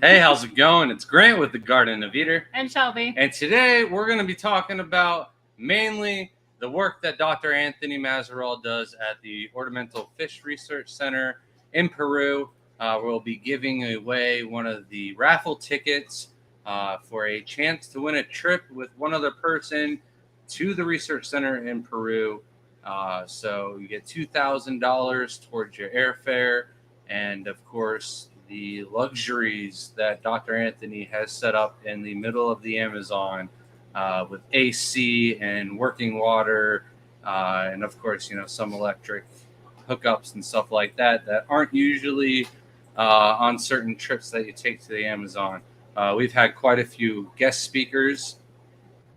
Hey, how's it going? It's Grant with the Garden of Eater. And Shelby. And today we're going to be talking about mainly the work that Dr. Anthony Mazaral does at the Ornamental Fish Research Center in Peru. We'll be giving away one of the raffle tickets for a chance to win a trip with one other person to the research center in Peru. So you get $2,000 towards your airfare, and of course, the luxuries that Dr. Anthony has set up in the middle of the Amazon with AC and working water, and of course, some electric hookups and stuff like that aren't usually on certain trips that you take to the Amazon. We've had quite a few guest speakers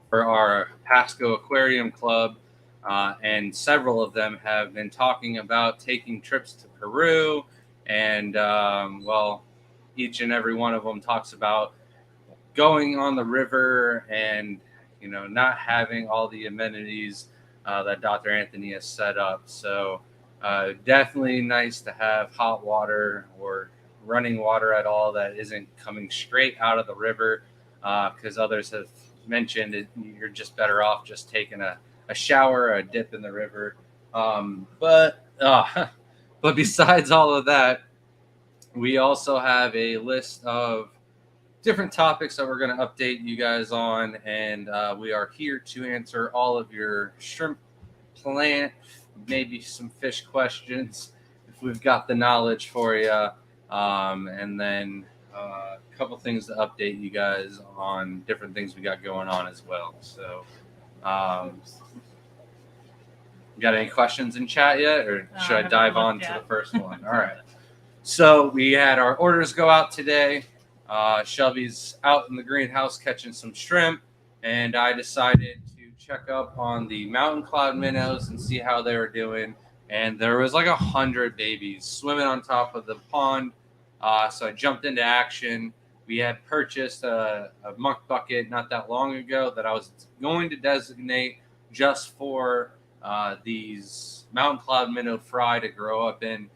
for our Pasco Aquarium Club, and several of them have been talking about taking trips to Peru. And each and every one of them talks about going on the river and not having all the amenities that Dr. Anthony has set up. So definitely nice to have hot water or running water at all that isn't coming straight out of the river, because others have mentioned you're just better off just taking a shower or a dip in the river. But besides all of that, we also have a list of different topics that we're going to update you guys on, and we are here to answer all of your shrimp, plant, maybe some fish questions if we've got the knowledge for you, and then a couple things to update you guys on different things we got going on as well. So got any questions in chat yet, or should I dive on to the first one? All right. So we had our orders go out today. Shelby's out in the greenhouse catching some shrimp, and I decided to check up on the mountain cloud minnows and see how they were doing. And there was like 100 babies swimming on top of the pond. So I jumped into action. We had purchased a muck bucket not that long ago that I was going to designate just for these mountain cloud minnow fry to grow up in.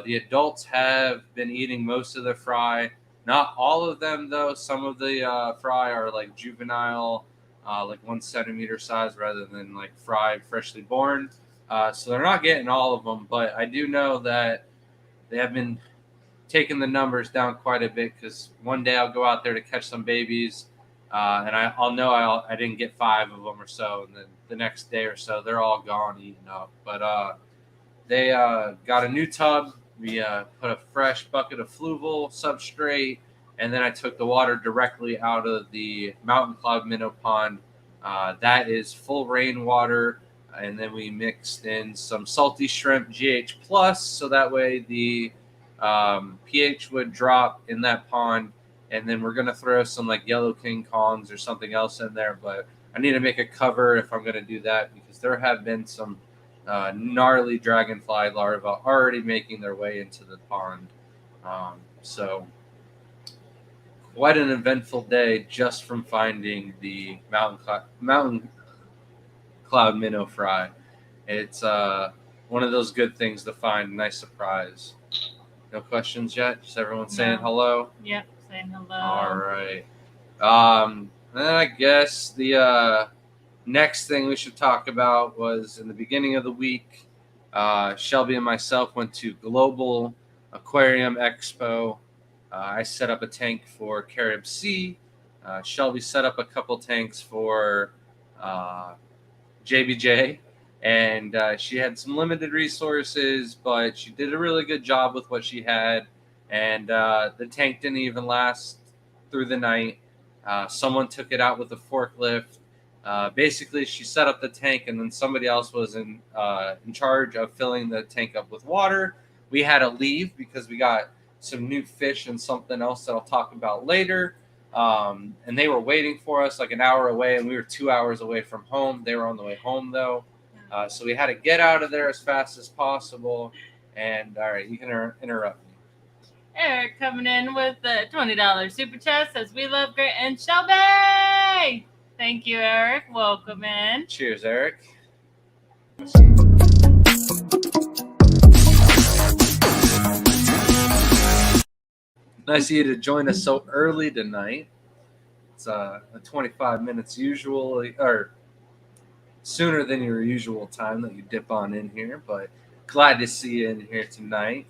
The adults have been eating most of the fry. Not all of them, though. Some of the fry are like juvenile, like 1 centimeter size rather than like fry freshly born. So they're not getting all of them, but I do know that they have been taking the numbers down quite a bit, because one day I'll go out there to catch some babies, and I'll know I didn't get 5 of them or so, and then the next day or so they're all gone eaten up. But they got a new tub. We put a fresh bucket of fluval substrate, and then I took the water directly out of the mountain cloud minnow pond. That is full rainwater, and then we mixed in some salty shrimp GH plus, so that way the pH would drop in that pond. And then we're gonna throw some like yellow king kongs or something else in there, but I need to make a cover if I'm gonna do that, because there have been some gnarly dragonfly larvae already making their way into the pond. So quite an eventful day just from finding the mountain cloud minnow fry. It's one of those good things to find. Nice surprise. No questions yet? Just everyone saying hello? Yep, saying hello. All right. Then I guess the next thing we should talk about was in the beginning of the week, Shelby and myself went to Global Aquarium Expo. I set up a tank for Carib Sea. Shelby set up a couple tanks for JBJ, and she had some limited resources, but she did a really good job with what she had, and the tank didn't even last through the night. Someone took it out with a forklift. Basically, she set up the tank, and then somebody else was in charge of filling the tank up with water. We had to leave because we got some new fish and something else that I'll talk about later. And they were waiting for us like an hour away, and we were 2 hours away from home. They were on the way home, though. So we had to get out of there as fast as possible. And, all right, you can interrupt me. Eric coming in with the $20 super chat says, "We love Grant and Shelby." Thank you, Eric. Welcome in. Cheers, Eric. Nice of you to join us so early tonight. It's 25 minutes usually, or sooner than your usual time that you dip on in here, but glad to see you in here tonight.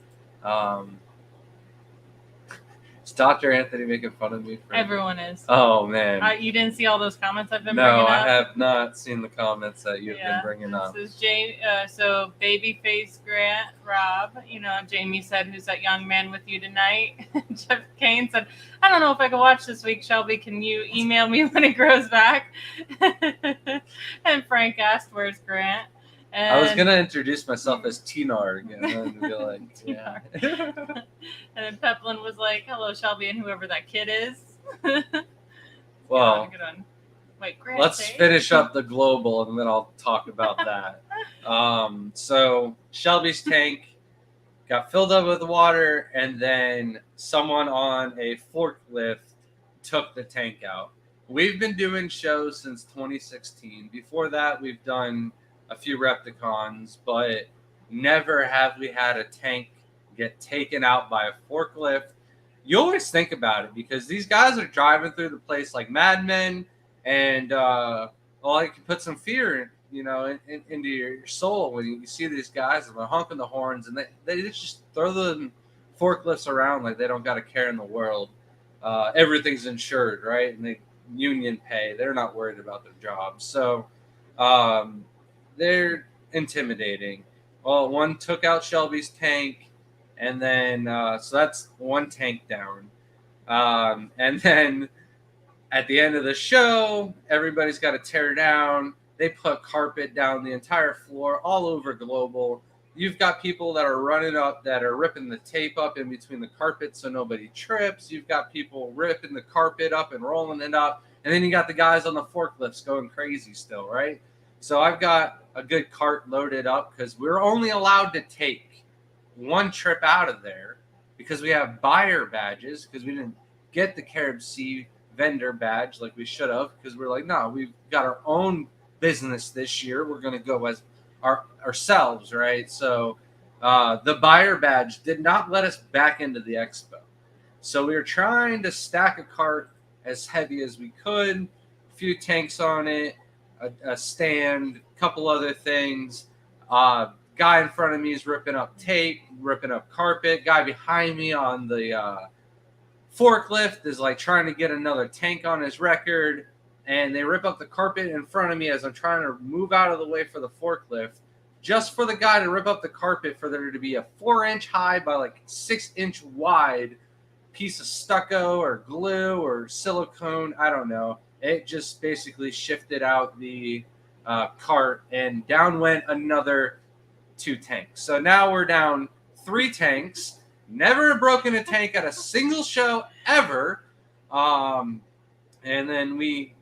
Is Dr. Anthony making fun of me? Everyone is. Oh, man. You didn't see all those comments I've been bringing up? No, I have not seen the comments that you've been bringing up. This is so Babyface Grant, Rob, Jamie said, who's that young man with you tonight? Jeff Kane said, I don't know if I can watch this week, Shelby. Can you email me when it grows back? And Frank asked, where's Grant? And I was going to introduce myself as T-Narg and then be like, yeah. And then Peplin was like, hello, Shelby, and whoever that kid is. Well, good one. Wait, Grant, let's finish up the global and then I'll talk about that. So Shelby's tank got filled up with water, and then someone on a forklift took the tank out. We've been doing shows since 2016. Before that, we've done a few Repticons, but never have we had a tank get taken out by a forklift. You always think about it because these guys are driving through the place like madmen, and it can put some fear, into your soul when you see these guys and they're honking the horns, and they just throw the forklifts around like they don't got a care in the world. Everything's insured, right? And they union pay. They're not worried about their jobs, so they're intimidating. Well, one took out Shelby's tank, and then so that's one tank down. And then at the end of the show, everybody's got to tear down. They put carpet down the entire floor, all over Global. You've got people that are running up that are ripping the tape up in between the carpet so nobody trips. You've got people ripping the carpet up and rolling it up. And then you got the guys on the forklifts going crazy still, right? So I've got a good cart loaded up because we're only allowed to take one trip out of there because we have buyer badges, because we didn't get the Carib Sea vendor badge like we should have, because we're like, no, we've got our own business this year. We're going to go as ourselves, right? So the buyer badge did not let us back into the expo. So we were trying to stack a cart as heavy as we could, a few tanks on it, a stand, a couple other things. Guy in front of me is ripping up tape, ripping up carpet. Guy behind me on the forklift is like trying to get another tank on his record, and they rip up the carpet in front of me as I'm trying to move out of the way for the forklift, just for the guy to rip up the carpet for there to be a 4-inch high by like 6-inch wide piece of stucco or glue or silicone. I don't know. It just basically shifted out the cart, and down went another 2 tanks. So now we're down 3 tanks. Never broken a tank at a single show ever. And then we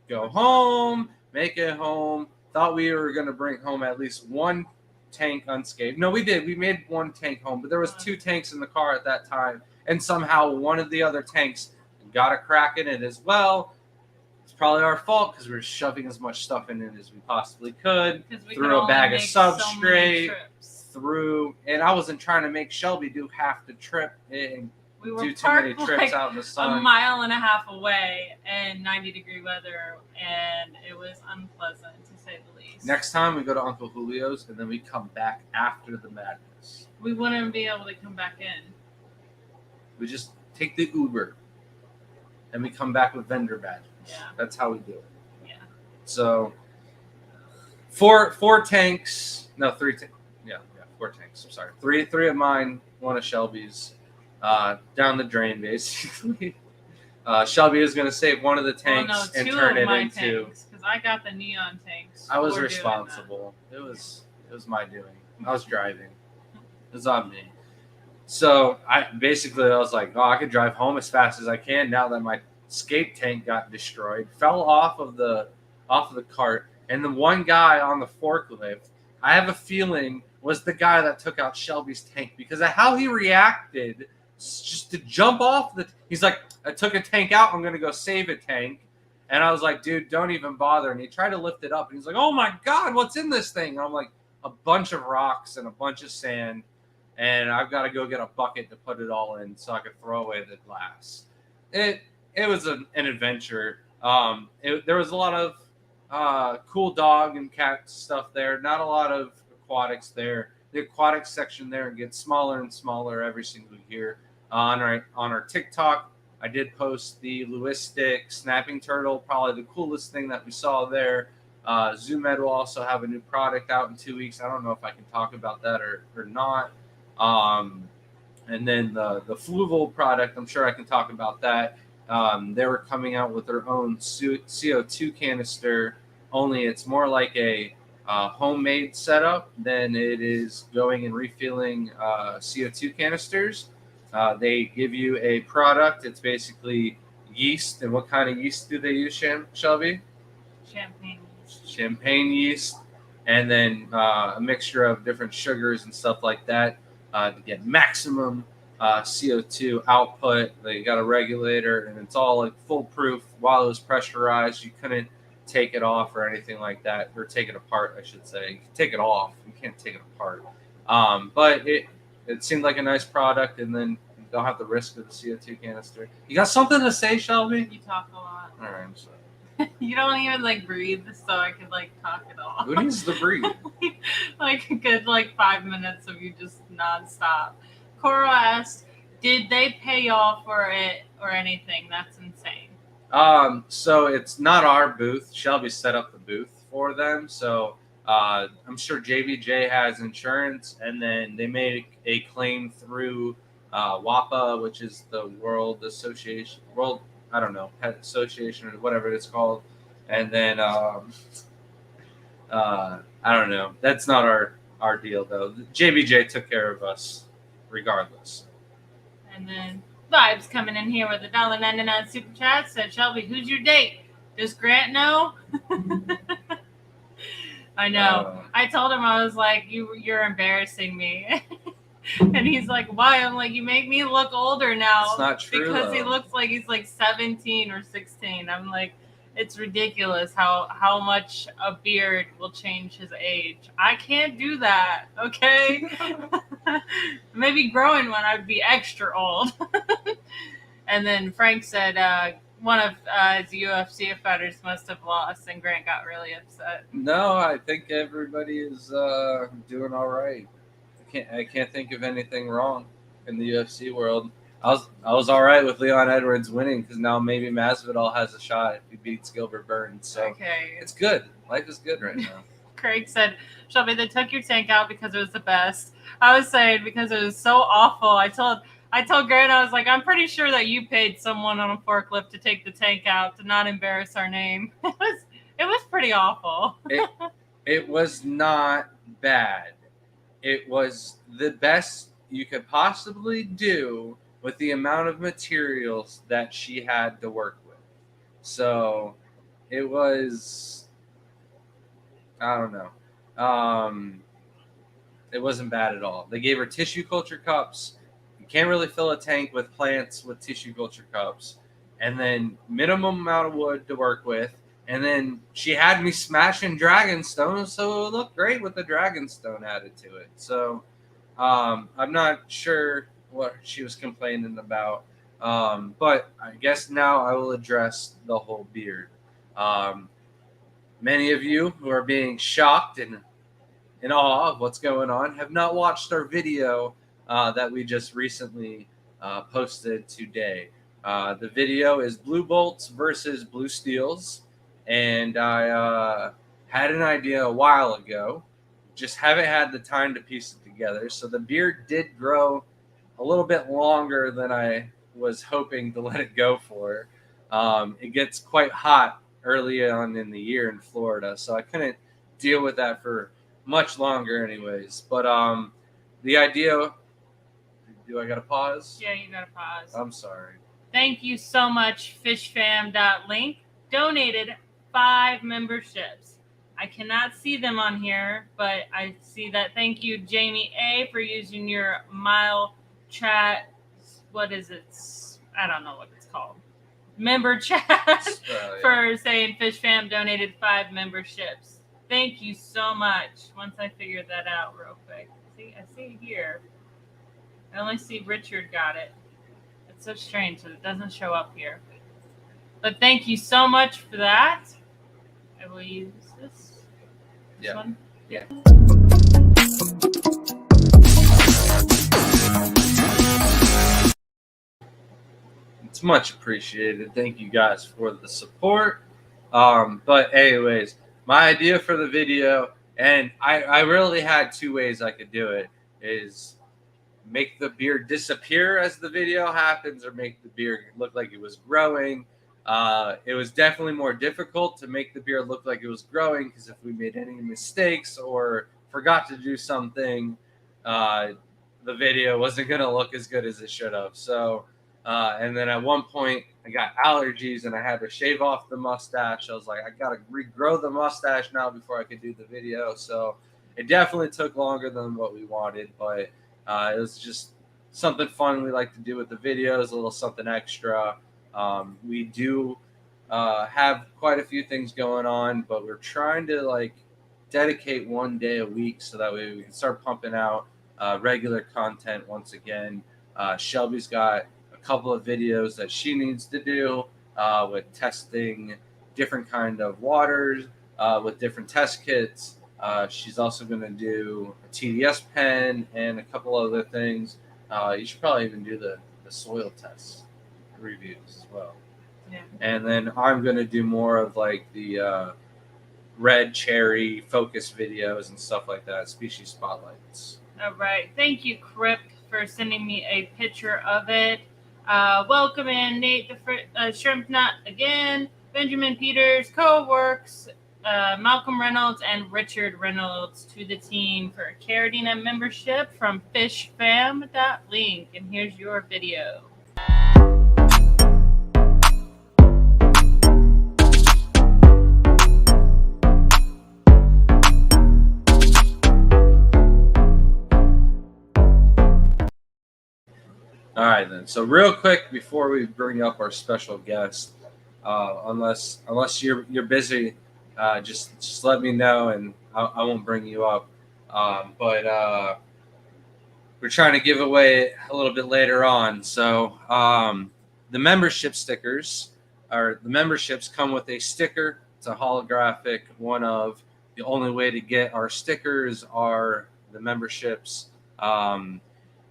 go home, make it home. Thought we were going to bring home at least 1 tank unscathed. No, we did. We made 1 tank home, but there was 2 tanks in the car at that time. And somehow one of the other tanks got a crack in it as well. It's probably our fault because we were shoving as much stuff in it as we possibly could. Threw a bag of substrate. And I wasn't trying to make Shelby do half the trip and do too many trips out in the sun. A mile and a half away in 90-degree weather, and it was unpleasant to say the least. Next time we go to Uncle Julio's, and then we come back after the madness. We wouldn't be able to come back in. We just take the Uber, and we come back with vendor badges. Yeah. That's how we do it. Yeah. So, 4 tanks. No, 3 tanks. Yeah, 4 tanks. I'm sorry. 3 of mine, 1 of Shelby's, down the drain, basically. Shelby is going to save 1 of the tanks and turn it into. Because I got the neon tanks. I was responsible. It was my doing. I was driving. It was on me. So I was like, I could drive home as fast as I can now that my skate tank got destroyed, fell off of the cart, and the one guy on the forklift, I have a feeling, was the guy that took out Shelby's tank because of how he reacted, just to jump off he's like, I took a tank out, I'm gonna go save a tank. And I was like, dude, don't even bother. And he tried to lift it up, and he's like, oh my God, what's in this thing? And I'm like, a bunch of rocks and a bunch of sand. and I've got to go get a bucket to put it all in so I could throw away the glass. It was an adventure. There was a lot of cool dog and cat stuff there. Not a lot of aquatics there. The aquatic section there gets smaller and smaller every single year. On our TikTok, I did post the Lewistic snapping turtle, probably the coolest thing that we saw there. ZoomEd will also have a new product out in 2 weeks. I don't know if I can talk about that or not. And then the Fluval product, I'm sure I can talk about that. They were coming out with their own CO2 canister, only it's more like a homemade setup than it is going and refilling CO2 canisters. They give you a product. It's basically yeast. And what kind of yeast do they use, Shelby? Champagne. Champagne yeast. And then a mixture of different sugars and stuff like that to get maximum CO2 output. They got a regulator, and it's all like foolproof. While it was pressurized, you couldn't take it off or anything like that, or take it apart, I should say. You can take it off. You can't take it apart. But it seemed like a nice product, and then you don't have the risk of the CO2 canister. You got something to say, Shelby? You talk a lot. All right, I'm sorry. You don't even like breathe, so I could like talk it all. Who needs to breathe? Like a good 5 minutes of you just nonstop. Coral asked, did they pay y'all for it or anything? That's insane. So it's not our booth. Shelby set up the booth for them. So I'm sure JBJ has insurance, and then they made a claim through WAPA, which is the World I don't know, Pet Association or whatever it's called. And then I don't know. That's not our deal though. JBJ took care of us regardless. And then Vibes coming in here with a $1.99 super chat said, Shelby, who's your date? Does Grant know? I know. I told him, I was like, you're embarrassing me. And he's like, why? I'm like, you make me look older now. It's not true. Because he looks like he's 17 or 16. I'm like, it's ridiculous how much a beard will change his age. I can't do that, okay? Maybe growing one, I'd be extra old. And then Frank said one of his UFC fighters must have lost, and Grant got really upset. No, I think everybody is doing all right. I can't think of anything wrong in the UFC world. I was all right with Leon Edwards winning because now maybe Masvidal has a shot if he beats Gilbert Burns. So okay, it's good. Life is good right now. Craig said, Shelby, they took your tank out because it was the best. I was saying because it was so awful. I told Grant, I was like, I'm pretty sure that you paid someone on a forklift to take the tank out to not embarrass our name. It was pretty awful. It was not bad. It was the best you could possibly do with the amount of materials that she had to work with. So it was, I don't know. It wasn't bad at all. They gave her tissue culture cups. You can't really fill a tank with plants with tissue culture cups. And then minimum amount of wood to work with. And then she had me smashing Dragonstone, so it looked great with the Dragonstone added to it. So I'm not sure what she was complaining about. But I guess now I will address the whole beard. Many of you who are being shocked and in awe of what's going on have not watched our video that we just recently posted today. The video is Blue Bolts versus Blue Steels. And I had an idea a while ago, just haven't had the time to piece it together. So the beard did grow a little bit longer than I was hoping to let it go for. It gets quite hot early on in the year in Florida, so I couldn't deal with that for much longer anyways. But the idea, do I got to pause? Yeah, you got to pause. I'm sorry. Thank you so much, fishfam.link. Donated 5 memberships. I cannot see them on here, but I see that. Thank you, Jamie A, for using your mile chat. What is it? I don't know what it's called. Member chat for saying Fish Fam donated 5 memberships. Thank you so much. Once I figure that out real quick. I see it here. I only see Richard got it. It's so strange that it doesn't show up here. But thank you so much for that. I will use this. This one. Yeah. It's much appreciated. Thank you guys for the support. But anyways, my idea for the video, and I really had two ways I could do it, is make the beard disappear as the video happens or make the beard look like it was growing. It was definitely more difficult to make the beard look like it was growing because if we made any mistakes or forgot to do something, the video wasn't going to look as good as it should have. So, and then at one point I got allergies and I had to shave off the mustache. I was like, I got to regrow the mustache now before I could do the video. So it definitely took longer than what we wanted, but it was just something fun we like to do with the videos, a little something extra. We do have quite a few things going on, but we're trying to like dedicate one day a week so that way we can start pumping out regular content once again. Shelby's got a couple of videos that she needs to do with testing different kind of waters with different test kits. She's also going to do a TDS pen and a couple other things. You should probably even do the soil tests reviews as well. Yeah. And then I'm going to do more of like the red cherry focus videos and stuff like that, species spotlights. All right. Thank you, Crip, for sending me a picture of it. Welcome in Nate the Shrimp Nut again, Benjamin Peters, Co-Works, Malcolm Reynolds, and Richard Reynolds to the team for a Caradina membership from fishfam.link. And here's your video. All right, then. So real quick before we bring up our special guest, unless you're busy, just let me know and I won't bring you up. But we're trying to give away a little bit later on. So the membership stickers, or the memberships come with a sticker. It's a holographic one of. The only way to get our stickers are the memberships.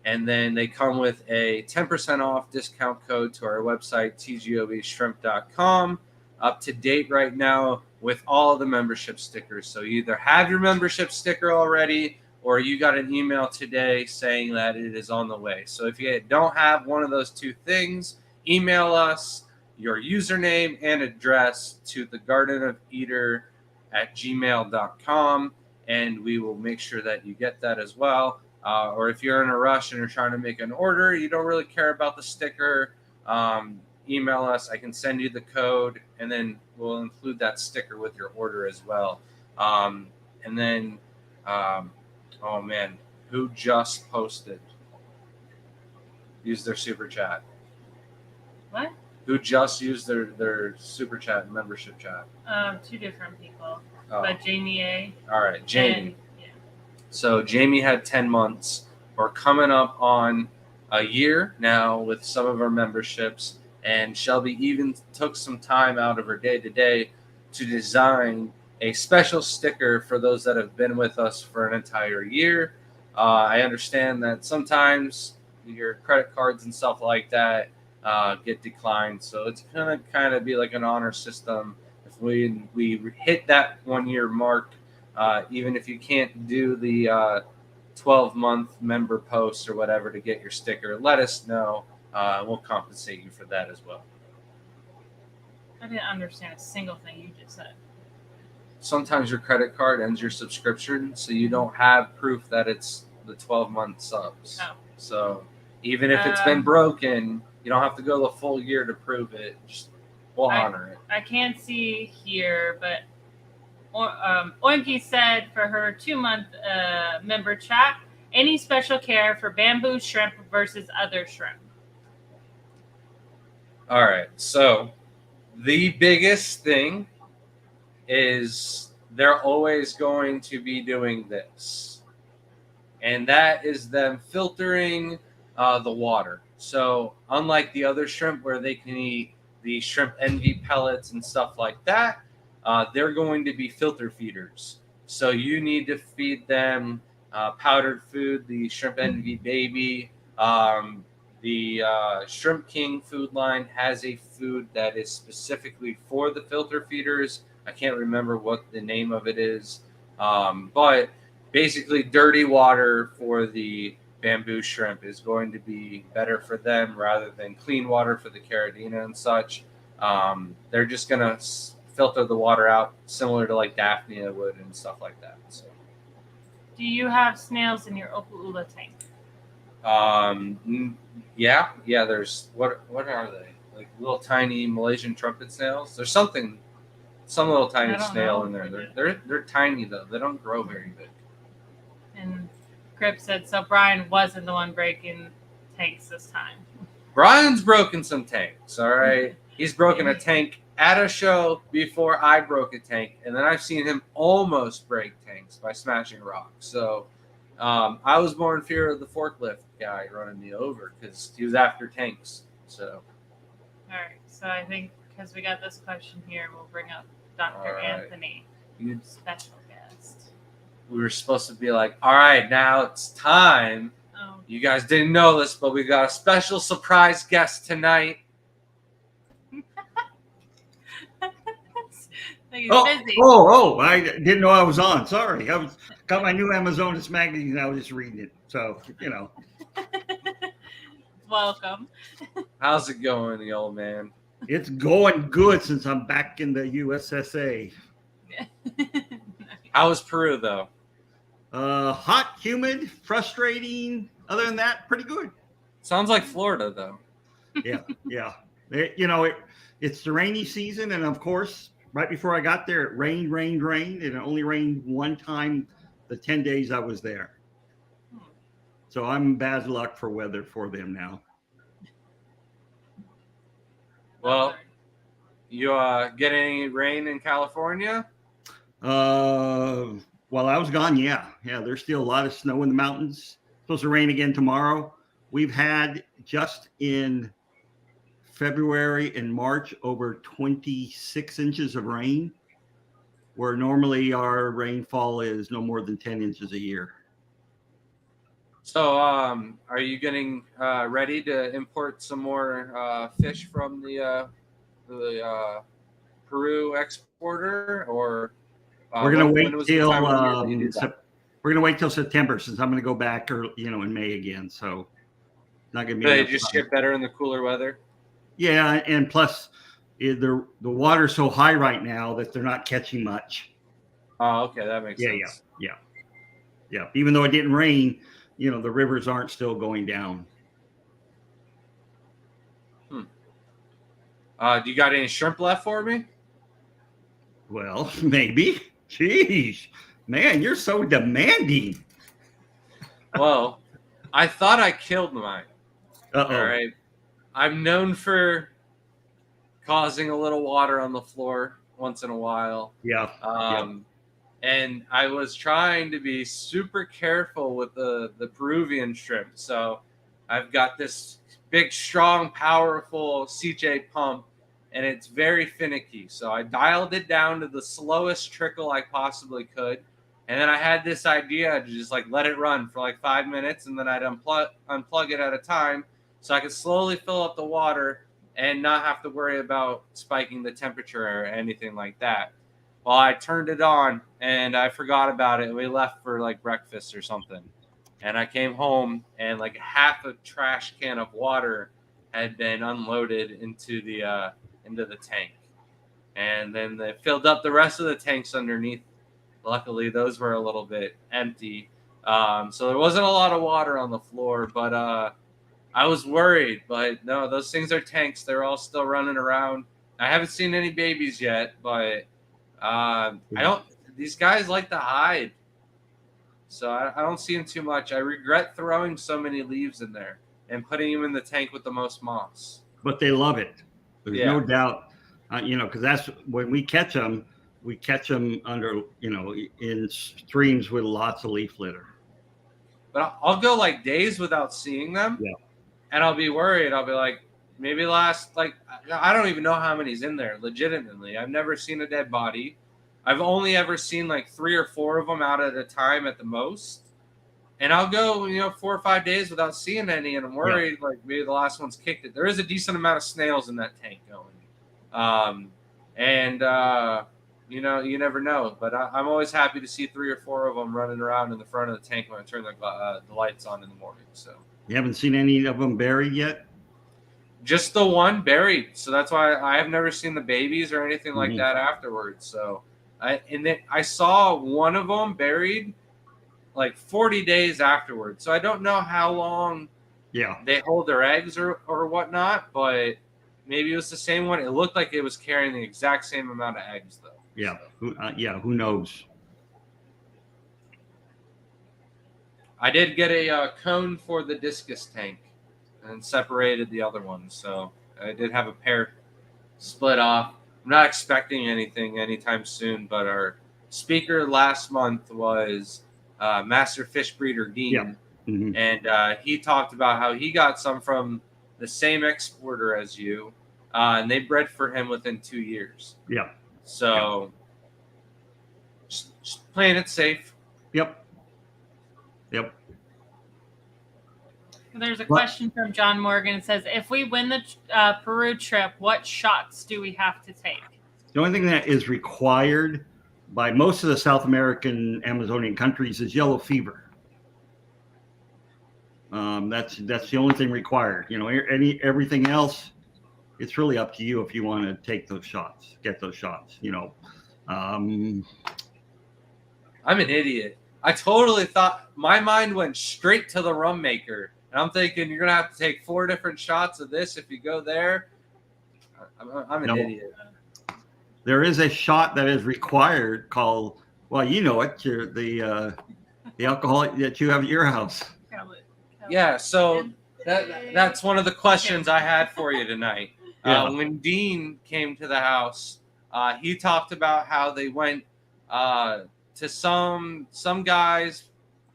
And then they come with a 10% off discount code to our website, tgobshrimp.com. Up to date right now with all of the membership stickers. So you either have your membership sticker already or you got an email today saying that it is on the way. So if you don't have one of those two things, email us your username and address to thegardenofeater@gmail.com, and we will make sure that you get that as well. Or if you're in a rush and you're trying to make an order, you don't really care about the sticker, email us. I can send you the code, and then we'll include that sticker with your order as well. And then, oh man, who just posted? Used their super chat. What? Who just used their super chat membership chat? Two different people. Oh. But Jamie A. All right, Jamie. And, yeah. So Jamie had 10 months. We're coming up on a year now with some of our memberships, and Shelby even took some time out of her day-to-day to design a special sticker for those that have been with us for an entire year. I understand that sometimes your credit cards and stuff like that get declined, so it's going to kind of be like an honor system. If we hit that 1 year mark, even if you can't do the 12-month member post or whatever to get your sticker, let us know. We'll compensate you for that as well. I didn't understand a single thing you just said. Sometimes your credit card ends your subscription, so you don't have proof that it's the 12-month subs. Oh. So even if it's been broken, you don't have to go the full year to prove it. We'll honor it. I can't see here, but Oinky said for her 2-month member chat, any special care for bamboo shrimp versus other shrimp? All right. So the biggest thing is they're always going to be doing this. And that is them filtering the water. So unlike the other shrimp where they can eat the shrimp envy pellets and stuff like that, they're going to be filter feeders. So you need to feed them powdered food, the shrimp envy baby. The Shrimp King food line has a food that is specifically for the filter feeders. I can't remember what the name of it is, but basically dirty water for the bamboo shrimp is going to be better for them rather than clean water for the caridina and such. They're just going to filter the water out similar to like Daphnia would and stuff like that. So. Do you have snails in your Opalula tank? Yeah. There's what are they? Like little tiny Malaysian trumpet snails. There's some little tiny snail in there. They're tiny though. They don't grow very big. And Crip said so. Brian wasn't the one breaking tanks this time. Brian's broken some tanks. All right, he's broken a tank at a show before I broke a tank, and then I've seen him almost break tanks by smashing rocks. So I was more in fear of the forklift guy running me over because he was after tanks. So. All right. So I think because we got this question here, we'll bring up Dr. Anthony, special guest. We were supposed to be like, all right, now it's time. Oh. You guys didn't know this, but we got a special surprise guest tonight. He's busy. I didn't know I was on. Sorry. I got my new Amazonas magazine and I was just reading it. So, Welcome. How's it going, the old man? It's going good since I'm back in the USSA. How was Peru, though? Hot, humid, frustrating. Other than that, pretty good. Sounds like Florida, though. Yeah. It's the rainy season, and of course, right before I got there, it rained, and it only rained one time the 10 days I was there. So I'm bad luck for weather for them now. Well, you get any rain in California? While I was gone, yeah. There's still a lot of snow in the mountains. Supposed to rain again tomorrow. We've had just in February and March over 26 inches of rain, where normally our rainfall is no more than 10 inches a year. So, are you getting ready to import some more fish from the Peru exporter, or we're gonna wait till we're gonna wait till September, since I'm gonna go back in May again. So not gonna be. They just get better in the cooler weather. Yeah, and plus the water's so high right now that they're not catching much. Oh, okay, that makes sense. Yeah. Even though it didn't rain, the rivers aren't still going down. Do you got any shrimp left for me? Well, maybe. Jeez, man, you're so demanding. Well, I thought I killed mine. Uh-oh. All right. I'm known for causing a little water on the floor once in a while. Yeah. And I was trying to be super careful with the Peruvian shrimp. So I've got this big, strong, powerful CJ pump, and it's very finicky. So I dialed it down to the slowest trickle I possibly could. And then I had this idea to just let it run for 5 minutes, and then I'd unplug it at a time so I could slowly fill up the water and not have to worry about spiking the temperature or anything like that. Well, I turned it on and I forgot about it. We left for breakfast or something. And I came home and half a trash can of water had been unloaded into the tank. And then they filled up the rest of the tanks underneath. Luckily, those were a little bit empty. So there wasn't a lot of water on the floor, but I was worried. But no, those things are tanks. They're all still running around. I haven't seen any babies yet, but these guys like to hide. So I don't see them too much. I regret throwing so many leaves in there and putting them in the tank with the most moss. But they love it. There's no doubt, because that's when we catch them under, in streams with lots of leaf litter. But I'll go days without seeing them. Yeah. and I'll be worried. I'll be like, maybe last, like, I don't even know how many's in there. Legitimately, I've never seen a dead body. I've only ever seen like 3 or 4 of them out at a time at the most. And I'll go, 4 or 5 days without seeing any, and I'm worried like maybe the last one's kicked it. There is a decent amount of snails in that tank going, and you never know. But I'm always happy to see 3 or 4 of them running around in the front of the tank when I turn the lights on in the morning. So You haven't seen any of them buried yet? just the one buried. So that's why I have never seen the babies or anything like that afterwards. So I saw one of them buried like 40 days afterwards. So I don't know how long they hold their eggs or whatnot, but maybe it was the same one. It looked like it was carrying the exact same amount of eggs, though. Yeah. Who knows? I did get a cone for the discus tank and separated the other ones. So I did have a pair split off. I'm not expecting anything anytime soon, but our speaker last month was Master Fish Breeder Dean, and he talked about how he got some from the same exporter as you, and they bred for him within 2 years. Yeah. So just playing it safe. Yep. There's a question from John Morgan. It says, if we win the Peru trip, what shots do we have to take? The only thing that is required by most of the South American Amazonian countries is yellow fever. That's the only thing required. Everything else, it's really up to you if you want to take those shots, get those shots. I'm an idiot. I totally thought, my mind went straight to the rum maker. And I'm thinking you're going to have to take 4 different shots of this if you go there. I'm an idiot. There is a shot that is required called, the alcohol that you have at your house. Yeah, so that's one of the questions I had for you tonight. When Dean came to the house, he talked about how they went to some guy's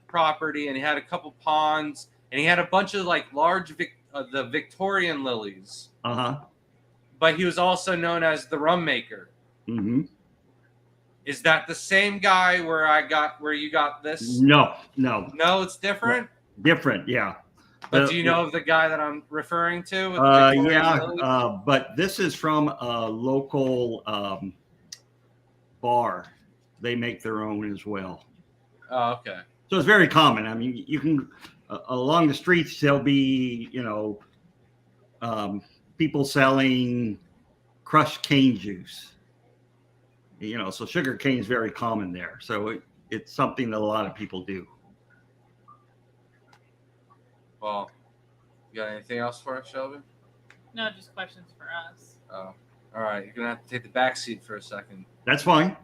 property, and he had a couple ponds, and he had a bunch of like large the Victorian lilies. But he was also known as the rum maker. Is that the same guy where you got this? No, it's different. Different, yeah. But do you know of the guy that I'm referring to? With the but this is from a local bar. They make their own as well. Oh, okay. So it's very common. I mean, you can along the streets there'll be people selling crushed cane juice. So sugar cane is very common there. So it's something that a lot of people do. Well, you got anything else for us, Shelby? No, just questions for us. Oh, all right. You're gonna have to take the back seat for a second. That's fine.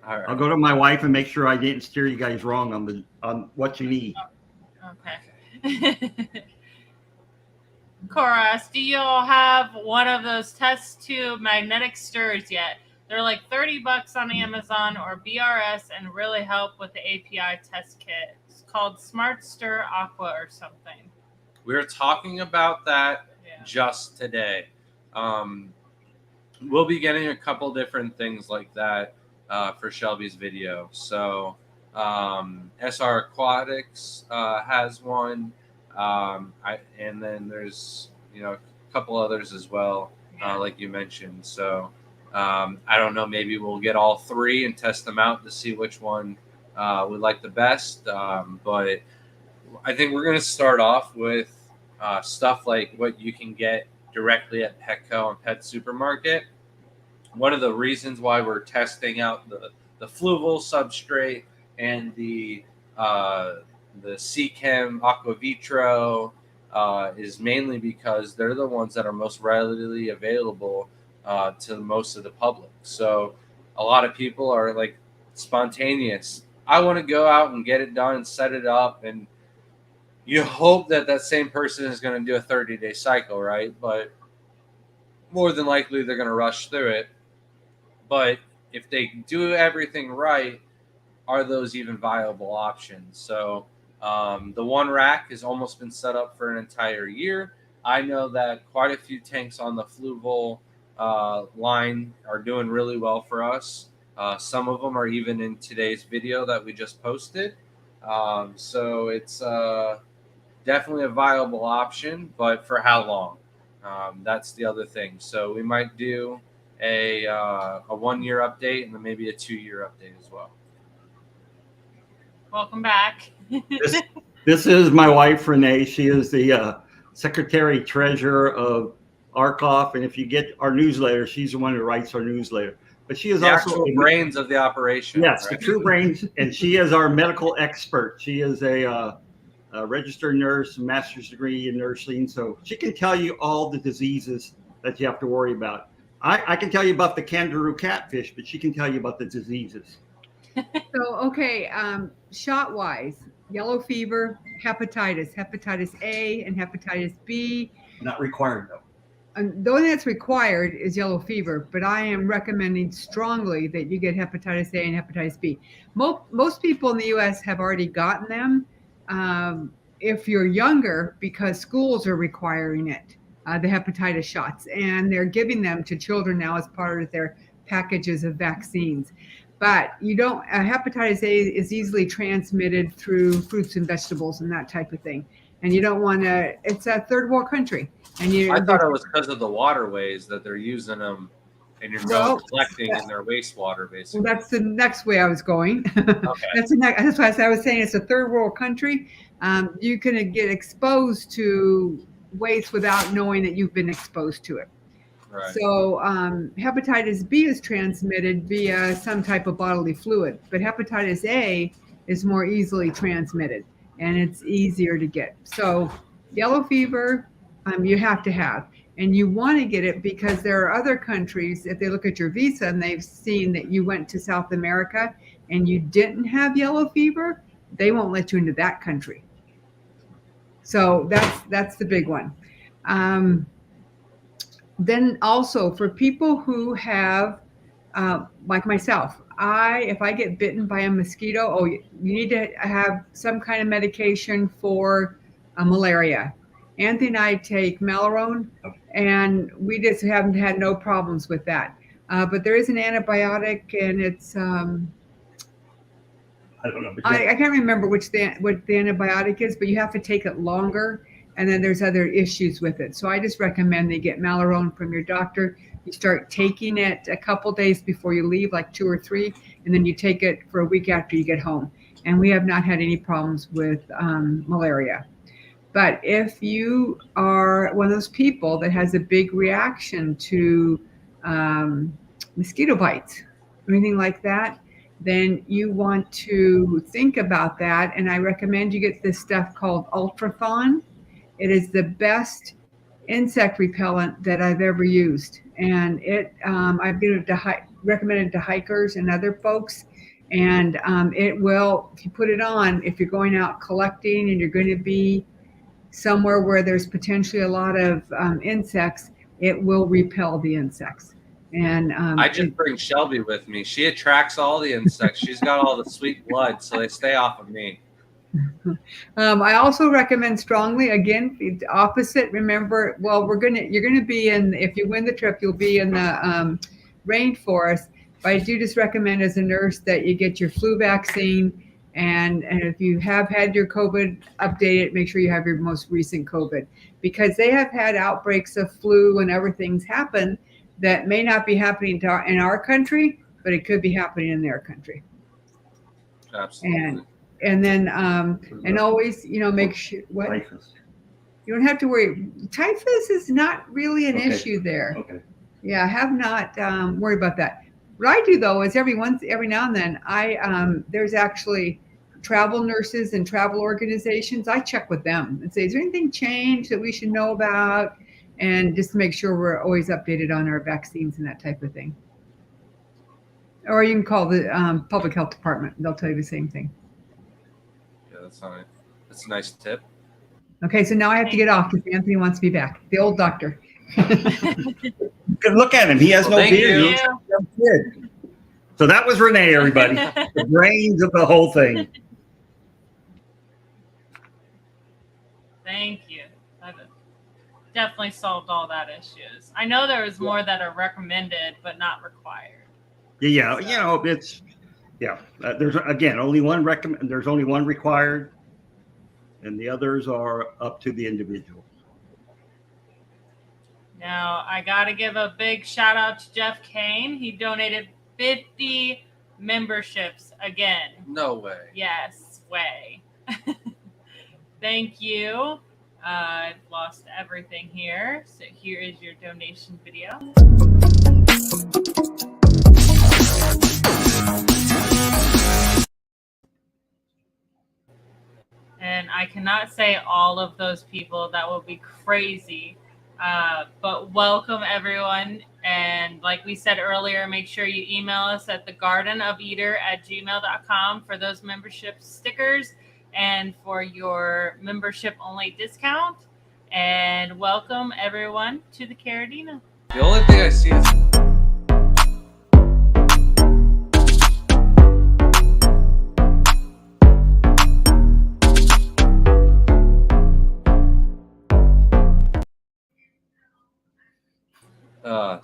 All right. I'll go to my wife and make sure I didn't steer you guys wrong on what you need. Okay. Chorus, do you all have one of those test tube magnetic stirrers yet? They're like $30 on Amazon or BRS and really help with the API test kit. It's called Smart Stir Aqua or something. We were talking about that just today. We'll be getting a couple different things like that for Shelby's video. So SR Aquatics has one, and then there's a couple others as well, like you mentioned. So I don't know, maybe we'll get all 3 and test them out to see which one we like the best. But I think we're going to start off with stuff like what you can get directly at Petco and Pet Supermarket. One of the reasons why we're testing out the fluval substrate and the Seachem Aquavitro is mainly because they're the ones that are most readily available to most of the public. So a lot of people are like spontaneous. I want to go out and get it done and set it up, and you hope that same person is going to do a 30-day cycle, right? But more than likely they're going to rush through it. But if they do everything right, are those even viable options? So the one rack has almost been set up for an entire year. I know that quite a few tanks on the Fluval line are doing really well for us. Some of them are even in today's video that we just posted. So it's definitely a viable option, but for how long? That's the other thing. So we might do a 1 year update and then maybe a 2 year update as well. Welcome back. This is my wife, Renee. She is the secretary treasurer of ARCOF. And if you get our newsletter, she's the one who writes our newsletter. But she is the also actual brains of the operation. Yes, right? the true brains. And she is our medical expert. She is a registered nurse, master's degree in nursing. So she can tell you all the diseases that you have to worry about. I can tell you about the kangaroo catfish, but she can tell you about the diseases. So, okay, shot wise, yellow fever, hepatitis A and hepatitis B. Not required though. The only that's required is yellow fever, but I am recommending strongly that you get hepatitis A and hepatitis B. Most people in the U.S. have already gotten them. If you're younger, because schools are requiring it, the hepatitis shots, and they're giving them to children now as part of their packages of vaccines. But you don't. Hepatitis A is easily transmitted through fruits and vegetables and that type of thing. And you don't want to. It's a third world country, and I thought it was because of the waterways that they're using them, and you're collecting in their wastewater, basically. Well, that's the next way I was going. Okay. That's why I was saying it's a third world country. You can get exposed to waste without knowing that you've been exposed to it. Right. So hepatitis B is transmitted via some type of bodily fluid, but hepatitis A is more easily transmitted and it's easier to get. So yellow fever, you have to have, and you want to get it because there are other countries, if they look at your visa and they've seen that you went to South America and you didn't have yellow fever, they won't let you into that country. So that's the big one. Then also for people who have, like myself, if I get bitten by a mosquito, you need to have some kind of medication for malaria. Anthony and I take Malarone, and we just haven't had no problems with that. But there is an antibiotic, and it's I don't know. I can't remember what the antibiotic is, but you have to take it longer. And then there's other issues with it. So I just recommend they get Malarone from your doctor. You start taking it a couple days before you leave, like 2 or 3, and then you take it for a week after you get home. And we have not had any problems with malaria. But if you are one of those people that has a big reaction to mosquito bites or anything like that, then you want to think about that. And I recommend you get this stuff called Ultrathon. It is the best insect repellent that I've ever used, and I've given it recommended to hikers and other folks. And it will, if you put it on, if you're going out collecting and you're going to be somewhere where there's potentially a lot of insects, it will repel the insects. And I just bring Shelby with me. She attracts all the insects. She's got all the sweet blood, so they stay off of me. I also recommend strongly, again, the opposite. Remember, well, you're gonna be in, if you win the trip, you'll be in the rainforest. But I do just recommend as a nurse that you get your flu vaccine, and if you have had your COVID updated, make sure you have your most recent COVID, because they have had outbreaks of flu and everything's happened that may not be happening in our country, but it could be happening in their country. Absolutely. And then, and always, make sure Typhus. You don't have to worry. Typhus is not really an issue there. Okay. Yeah, I have not worried about that. What I do though is every now and then there's actually travel nurses and travel organizations. I check with them and say, is there anything changed that we should know about? And just to make sure we're always updated on our vaccines and that type of thing. Or you can call the public health department. They'll tell you the same thing. That's a nice tip. Okay, so now I have to get off because Anthony wants to be back. The old doctor. Good look at him. He has no Thank beard. you. He's a young kid. So that was Renee, everybody. The brains of the whole thing. Thank you. definitely solved all that issues. I know there was more that are recommended but not required. Yeah, So. you know, it's there's again only one recommend. There's only one required, and the others are up to the individual. Now, I got to give a big shout out to Jeff Kane. He donated 50 memberships again. No way. Yes, way. Thank you. I've lost everything here. So here is your donation video. And I cannot say all of those people. That will be crazy. But welcome, everyone. And like we said earlier, make sure you email us at thegardenofeater@gmail.com for those membership stickers and for your membership-only discount. And welcome, everyone, to the Caradina. The only thing I see is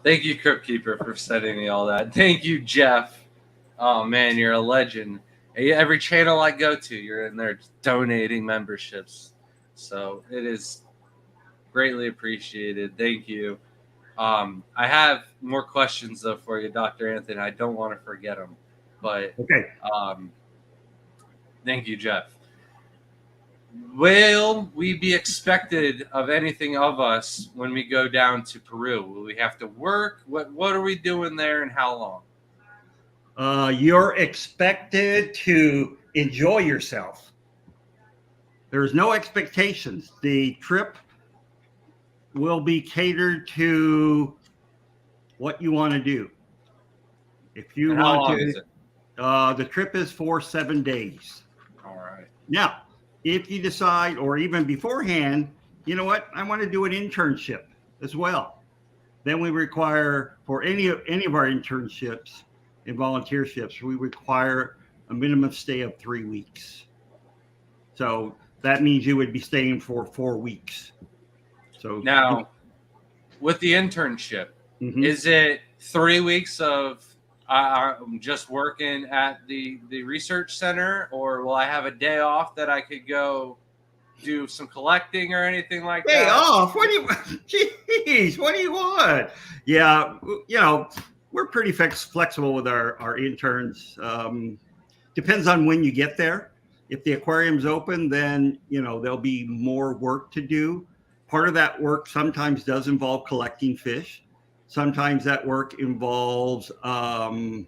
thank you, Crypt Keeper, for sending me all that. Thank you, Jeff. Oh man, you're a legend. Every channel I go to, you're in there donating memberships. So it is greatly appreciated. Thank you. I have more questions though for you, Dr. Anthony. I don't want to forget them, but Okay. Thank you, Jeff. Will we be expected of anything of us when we go down to Peru? Will we have to work? What are we doing there, and how long? You're expected to enjoy yourself. There's no expectations. The trip will be catered to what you want to do. If you And how want long to, is it? the trip is for 7 days. All right. Now, if you decide, or even beforehand, you know what, I want to do an internship as well. Then we require, for any of our internships and volunteerships, we require a minimum stay of 3 weeks. So that means you would be staying for 4 weeks. So Now, with the internship, is it 3 weeks of just working at the research center, or will I have a day off that I could go do some collecting or anything like that? Day off? What do you? Jeez, what do you want? Yeah, you know, we're pretty flexible with our interns. Depends on when you get there. If the aquarium's open, then you know there'll be more work to do. Part of that work sometimes does involve collecting fish. Sometimes that work involves, helping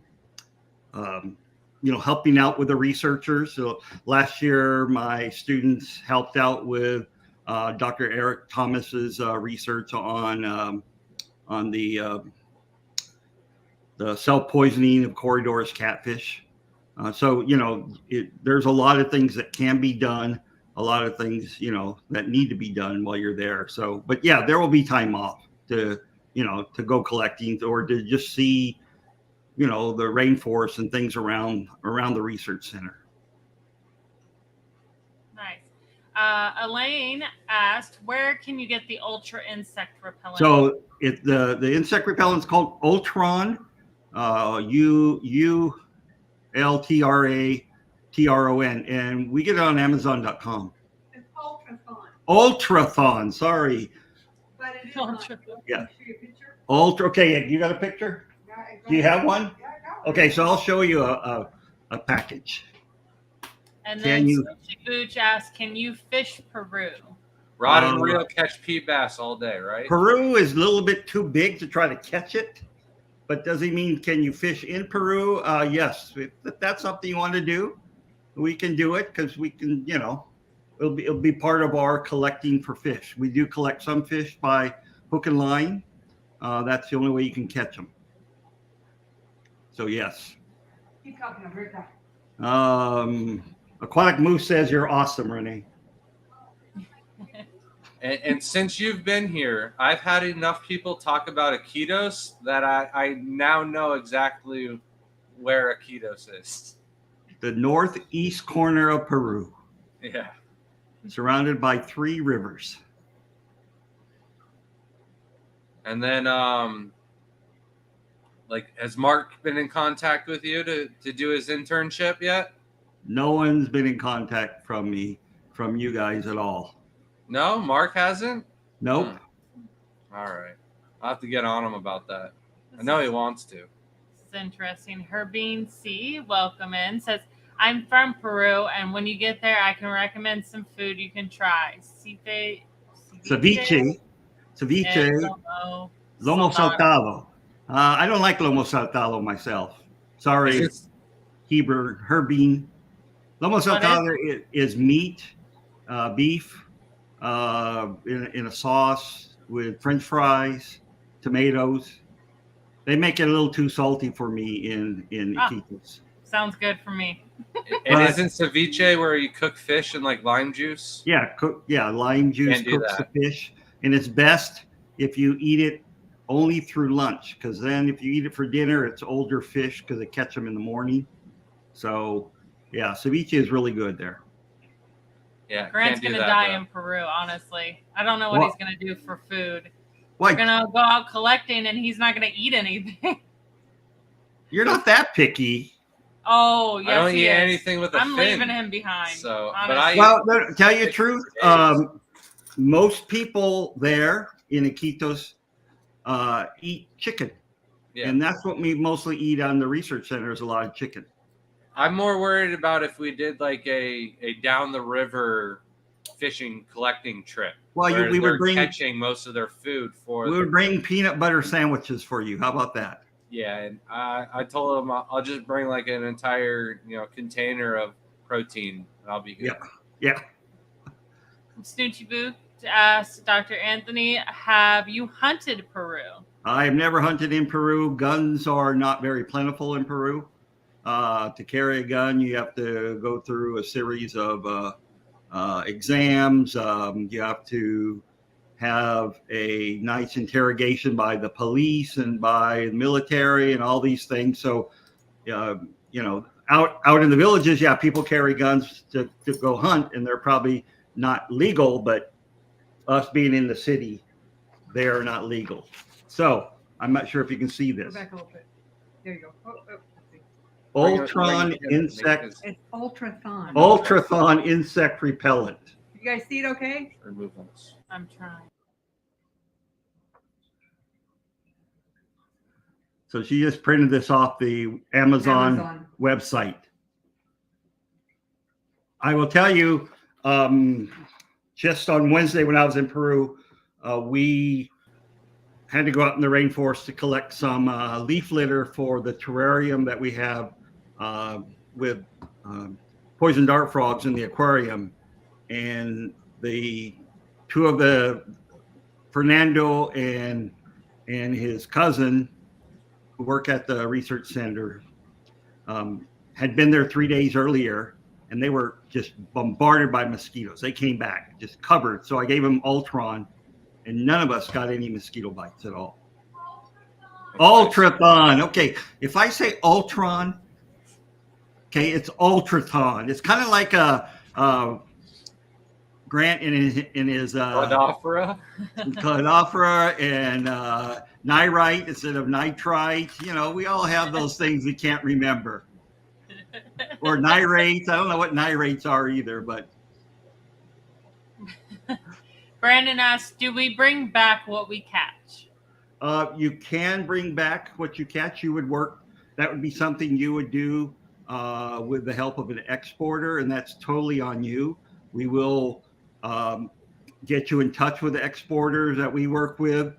out with the researchers. So last year, my students helped out with Dr. Eric Thomas's research on the self-poisoning of Corridor's catfish. So, you know, there's a lot of things that can be done, a lot of things, you know, that need to be done while you're there. So, but yeah, there will be time off to go collecting or to just see, you know, the rainforest and things around the research center. Nice. Elaine asked, where can you get the Ultra Insect Repellent? So the insect repellent is called Ultron, ULTRATRON, and we get it on Amazon.com. It's Ultrathon. Ultrathon, sorry. But it is Ultra. Yeah. Show you a picture? Okay, you got a picture? Yeah, Do you have one? Yeah, I got one. Okay, so I'll show you a package. And Can then you- Switchy Booch asked, can you fish Peru? Rod and reel, catch pea bass all day, right? Peru is a little bit too big to try to catch it, but does he mean can you fish in Peru? Yes, if that's something you want to do, we can do it because we can, you know, it'll be part of our collecting for fish. We do collect some fish by hook and line. That's the only way you can catch them. So yes. Keep talking, I'm right back. Aquatic Moose says you're awesome, Renee. And since you've been here, I've had enough people talk about Iquitos that I now know exactly where Iquitos is. The northeast corner of Peru, Yeah. surrounded by 3 rivers. And then, like, has Mark been in contact with you to do his internship yet? No one's been in contact from you guys at all. No, Mark hasn't. Nope. All right, I'll have to get on him about that. I know he wants to. This is interesting. Herbine C, welcome in, says, I'm from Peru, and when you get there, I can recommend some food you can try. Ceviche. Lomo saltado. I don't like lomo saltado myself. Sorry, Herbine. Lomo saltado is meat, beef, in a sauce with French fries, tomatoes. They make it a little too salty for me in Iquitos. Sounds good for me. And isn't ceviche where you cook fish in like lime juice? Yeah, lime juice cooks the fish, and it's best if you eat it only through lunch, because then if you eat it for dinner, it's older fish because they catch them in the morning. So, yeah, ceviche is really good there. Yeah, Grant's gonna die in Peru. Honestly, I don't know what he's gonna do for food. We're gonna go out collecting, and he's not gonna eat anything. You're not that picky. Oh, yes, I don't eat anything with a I'm fin. leaving him behind. So, honestly. Well, tell you the truth, most people there in Iquitos eat chicken, and that's what we mostly eat on the research center is a lot of chicken. I'm more worried about if we did like a down the river fishing collecting trip. Well, we would bring catching most of their food for. We would bring peanut butter sandwiches for you. How about that? Yeah, and I told them I'll just bring like an entire container of protein, and I'll be good. Yeah. Snoochie Boo asked Dr. Anthony, have you hunted Peru? I've never hunted in Peru. Guns are not very plentiful in Peru. To carry a gun, you have to go through a series of exams. You have to have a nice interrogation by the police and by the military and all these things. So, out in the villages, people carry guns to go hunt, and they're probably not legal, but us being in the city, they are not legal. So I'm not sure if you can see this. Go back a little bit. There you go. Ultron insect. It's Ultrathon. Ultrathon insect repellent. You guys see it okay? Remove those. I'm trying. So she just printed this off the Amazon website. I will tell you, just on Wednesday when I was in Peru, we had to go out in the rainforest to collect some leaf litter for the terrarium that we have with poison dart frogs in the aquarium. And the two of the Fernando and his cousin who work at the research center had been there 3 days earlier, and they were just bombarded by mosquitoes. They came back just covered. So I gave them Ultron, and none of us got any mosquito bites at all. Ultrathon. Okay, if I say Ultron, okay, it's Ultrathon. It's kind of like a Grant in his Cladophora and nyrite instead of nitrite. We all have those things we can't remember. Or nirates. I don't know what nirates are either, but. Brandon asks, do we bring back what we catch? You can bring back what you catch. That would be something you would do with the help of an exporter, and that's totally on you. We will get you in touch with the exporters that we work with,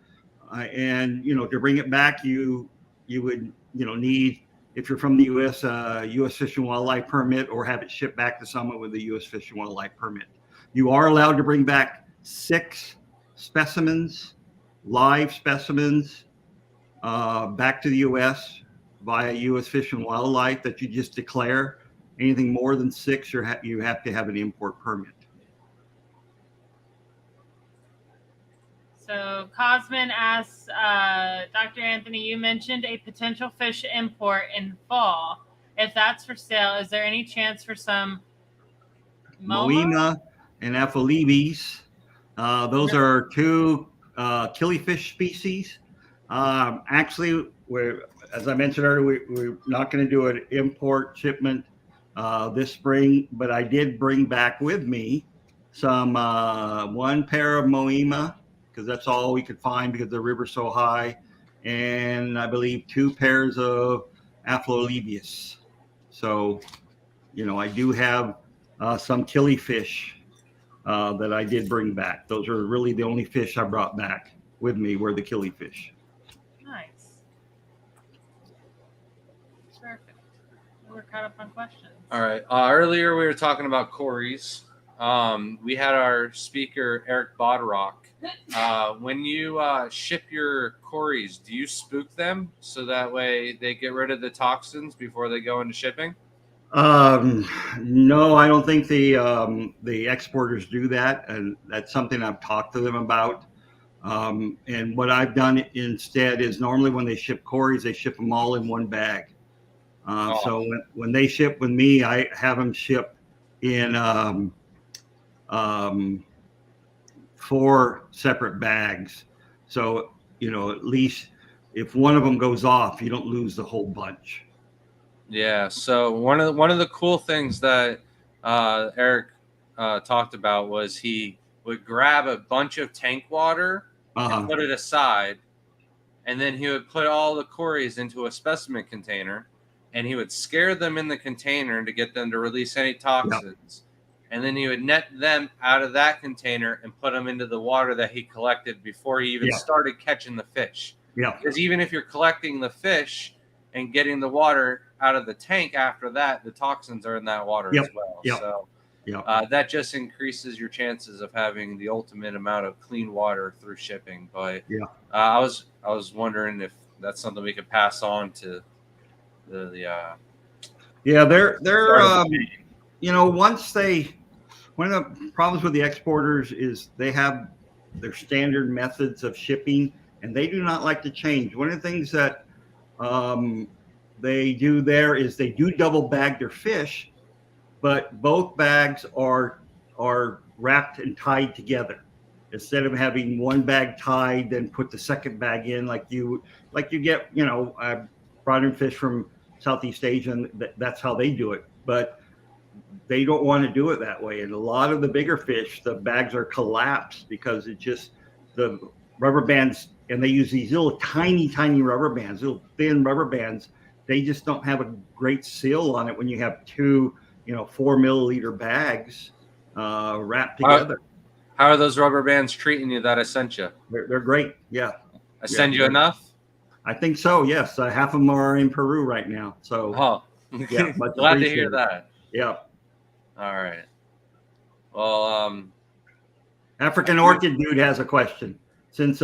and to bring it back, you would need, if you're from the U.S., U.S. Fish and Wildlife permit, or have it shipped back to someone with a U.S. Fish and Wildlife permit. You are allowed to bring back 6 specimens, live specimens, back to the U.S. via U.S. Fish and Wildlife that you just declare. Anything more than 6, you have to have an import permit. So Cosmin asks, Dr. Anthony, you mentioned a potential fish import in fall. If that's for sale, is there any chance for some Moema and Apholibes? Those are 2 killifish species. Actually, as I mentioned earlier, we're not going to do an import shipment this spring, but I did bring back with me some one pair of Moema, because that's all we could find because the river's so high, and I believe 2 pairs of Aphlolebius. So, I do have some killifish that I did bring back. Those are really the only fish I brought back with me were the killifish. Nice. Perfect. We're caught up on questions. All right. Earlier we were talking about Corys. We had our speaker Eric Bodrock. When you ship your Corys, do you spook them so that way they get rid of the toxins before they go into shipping? No, I don't think the exporters do that, and that's something I've talked to them about. And what I've done instead is normally when they ship Corys, they ship them all in one bag. So when they ship with me, I have them ship in 4 separate bags. So, at least if one of them goes off, you don't lose the whole bunch. Yeah. So one of the cool things that Eric talked about was he would grab a bunch of tank water and put it aside, and then he would put all the Corys into a specimen container, and he would scare them in the container to get them to release any toxins. And then he would net them out of that container and put them into the water that he collected before he even started catching the fish. Yeah. Because even if you're collecting the fish and getting the water out of the tank after that, the toxins are in that water as well. So that just increases your chances of having the ultimate amount of clean water through shipping. But I was wondering if that's something we could pass on to the they're one of the problems with the exporters is they have their standard methods of shipping, and they do not like to change. One of the things that they do there is they do double bag their fish, but both bags are wrapped and tied together. Instead of having one bag tied, then put the second bag in like you get, I brought in fish from Southeast Asia, and that's how they do it. But they don't want to do it that way. And a lot of the bigger fish, the bags are collapsed because it just, the rubber bands, and they use these little tiny rubber bands, little thin rubber bands. They just don't have a great seal on it when you have 2, 4 milliliter bags wrapped together. How are those rubber bands treating you that I sent you? They're great. Yeah. I send you enough? I think so. Yes. Half of them are in Peru right now. So yeah, glad to hear that. Yeah. All right. Well, African Orchid dude has a question. Since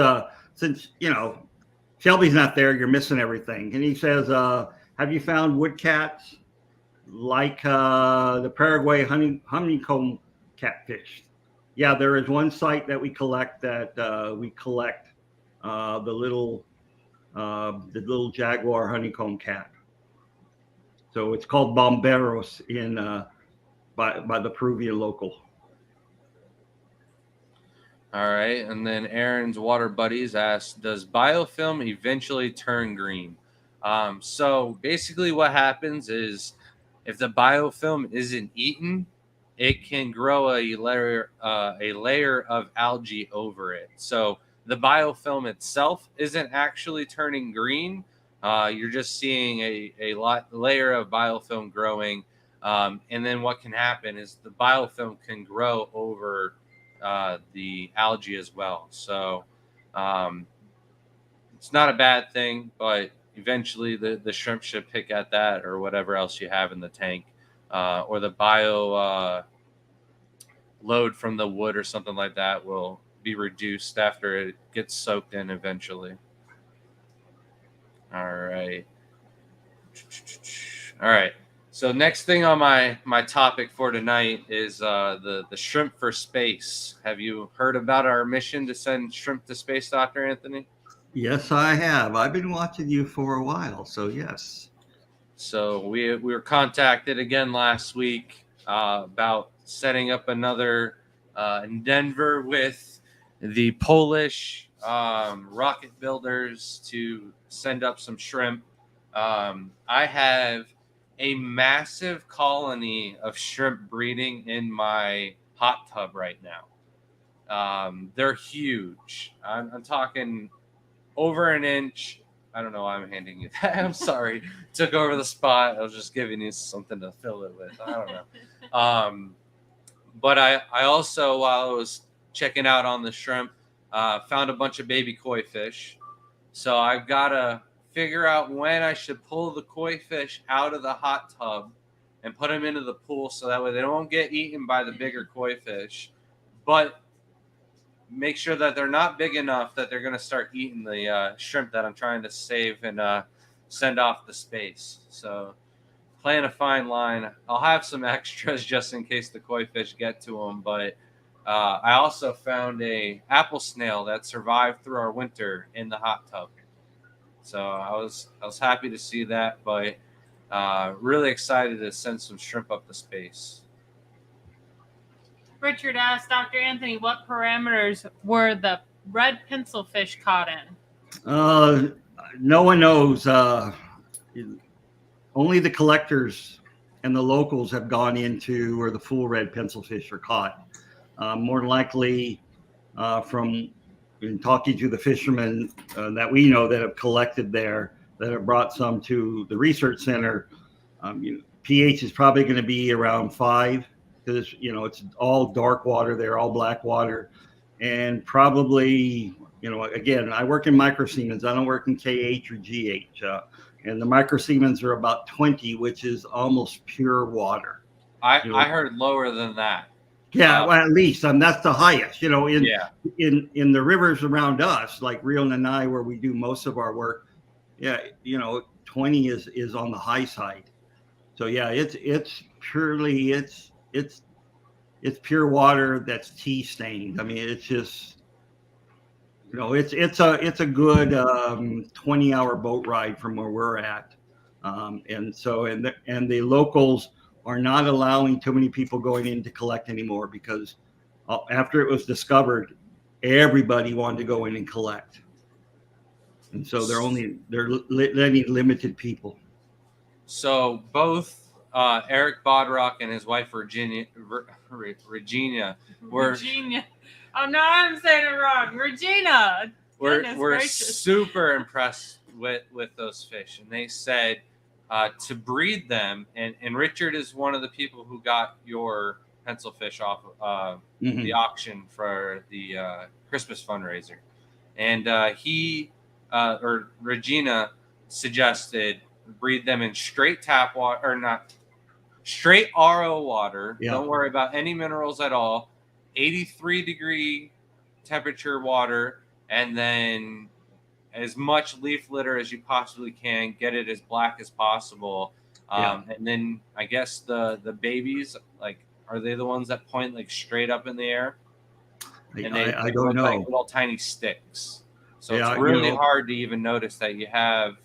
Shelby's not there, you're missing everything. And he says, have you found woodcats like the Paraguay honeycomb catfish? Yeah, there is one site that we collect the little jaguar honeycomb cat. So it's called bomberos by the Peruvian local. All right, and then Aaron's Water Buddies asked, does biofilm eventually turn green? So basically what happens is if the biofilm isn't eaten, it can grow a layer of algae over it. So the biofilm itself isn't actually turning green. You're just seeing a layer of biofilm growing. And then what can happen is the biofilm can grow over the algae as well. So it's not a bad thing, but eventually the shrimp should pick at that or whatever else you have in the tank, or the bio load from the wood or something like that will be reduced after it gets soaked in eventually. All right. So next thing on my topic for tonight is the shrimp for space. Have you heard about our mission to send shrimp to space, Dr. Anthony? Yes, I have. I've been watching you for a while, so yes. So we were contacted again last week about setting up another endeavor with the Polish rocket builders to send up some shrimp. I have a massive colony of shrimp breeding in my hot tub right now. They're huge. I'm talking over an inch. I don't know why I'm handing you that. I'm sorry. Took over the spot. I was just giving you something to fill it with. I don't know. But I also, while I was checking out on the shrimp, found a bunch of baby koi fish. So I've got to figure out when I should pull the koi fish out of the hot tub and put them into the pool so that way they don't get eaten by the bigger koi fish, but make sure that they're not big enough that they're going to start eating the shrimp that I'm trying to save and send off the space. So playing a fine line. I'll have some extras just in case the koi fish get to them, but I also found a apple snail that survived through our winter in the hot tub. So I was happy to see that, but really excited to send some shrimp up the space. Richard asked Dr. Anthony what parameters were the red pencil fish caught in. No one knows. Only the collectors and the locals have gone into where the full red pencilfish are caught. More than likely, from in talking to the fishermen that we know that have collected there, that have brought some to the research center, pH is probably going to be around 5 because it's all dark water there, all black water, and probably again, I work in microsiemens. I don't work in KH or GH. And the microsiemens are about 20, which is almost pure water. I heard lower than that. Yeah, well, at least that's the highest. In the rivers around us, like Rio Nanai, where we do most of our work, 20 is on the high side. So yeah, it's purely it's pure water that's tea stained. I mean, it's just it's a good 20-hour boat ride from where we're at, and the locals are not allowing too many people going in to collect anymore because after it was discovered, everybody wanted to go in and collect, and so they're letting limited people. So both Eric Bodrock and his wife Regina were. Regina. Oh no, I'm saying it wrong. Regina. We're super impressed with those fish, and they said to breed them. And Richard is one of the people who got your pencil fish off the auction for the Christmas fundraiser, and Regina suggested breed them in straight tap water, or not straight RO water. Yeah. Don't worry about any minerals at all. 83-degree temperature water, and then as much leaf litter as you possibly can. Get it as black as possible. And then I guess the babies, like, are they the ones that point like straight up in the air? And I don't know. Like little tiny sticks. So it's really hard to even notice that you have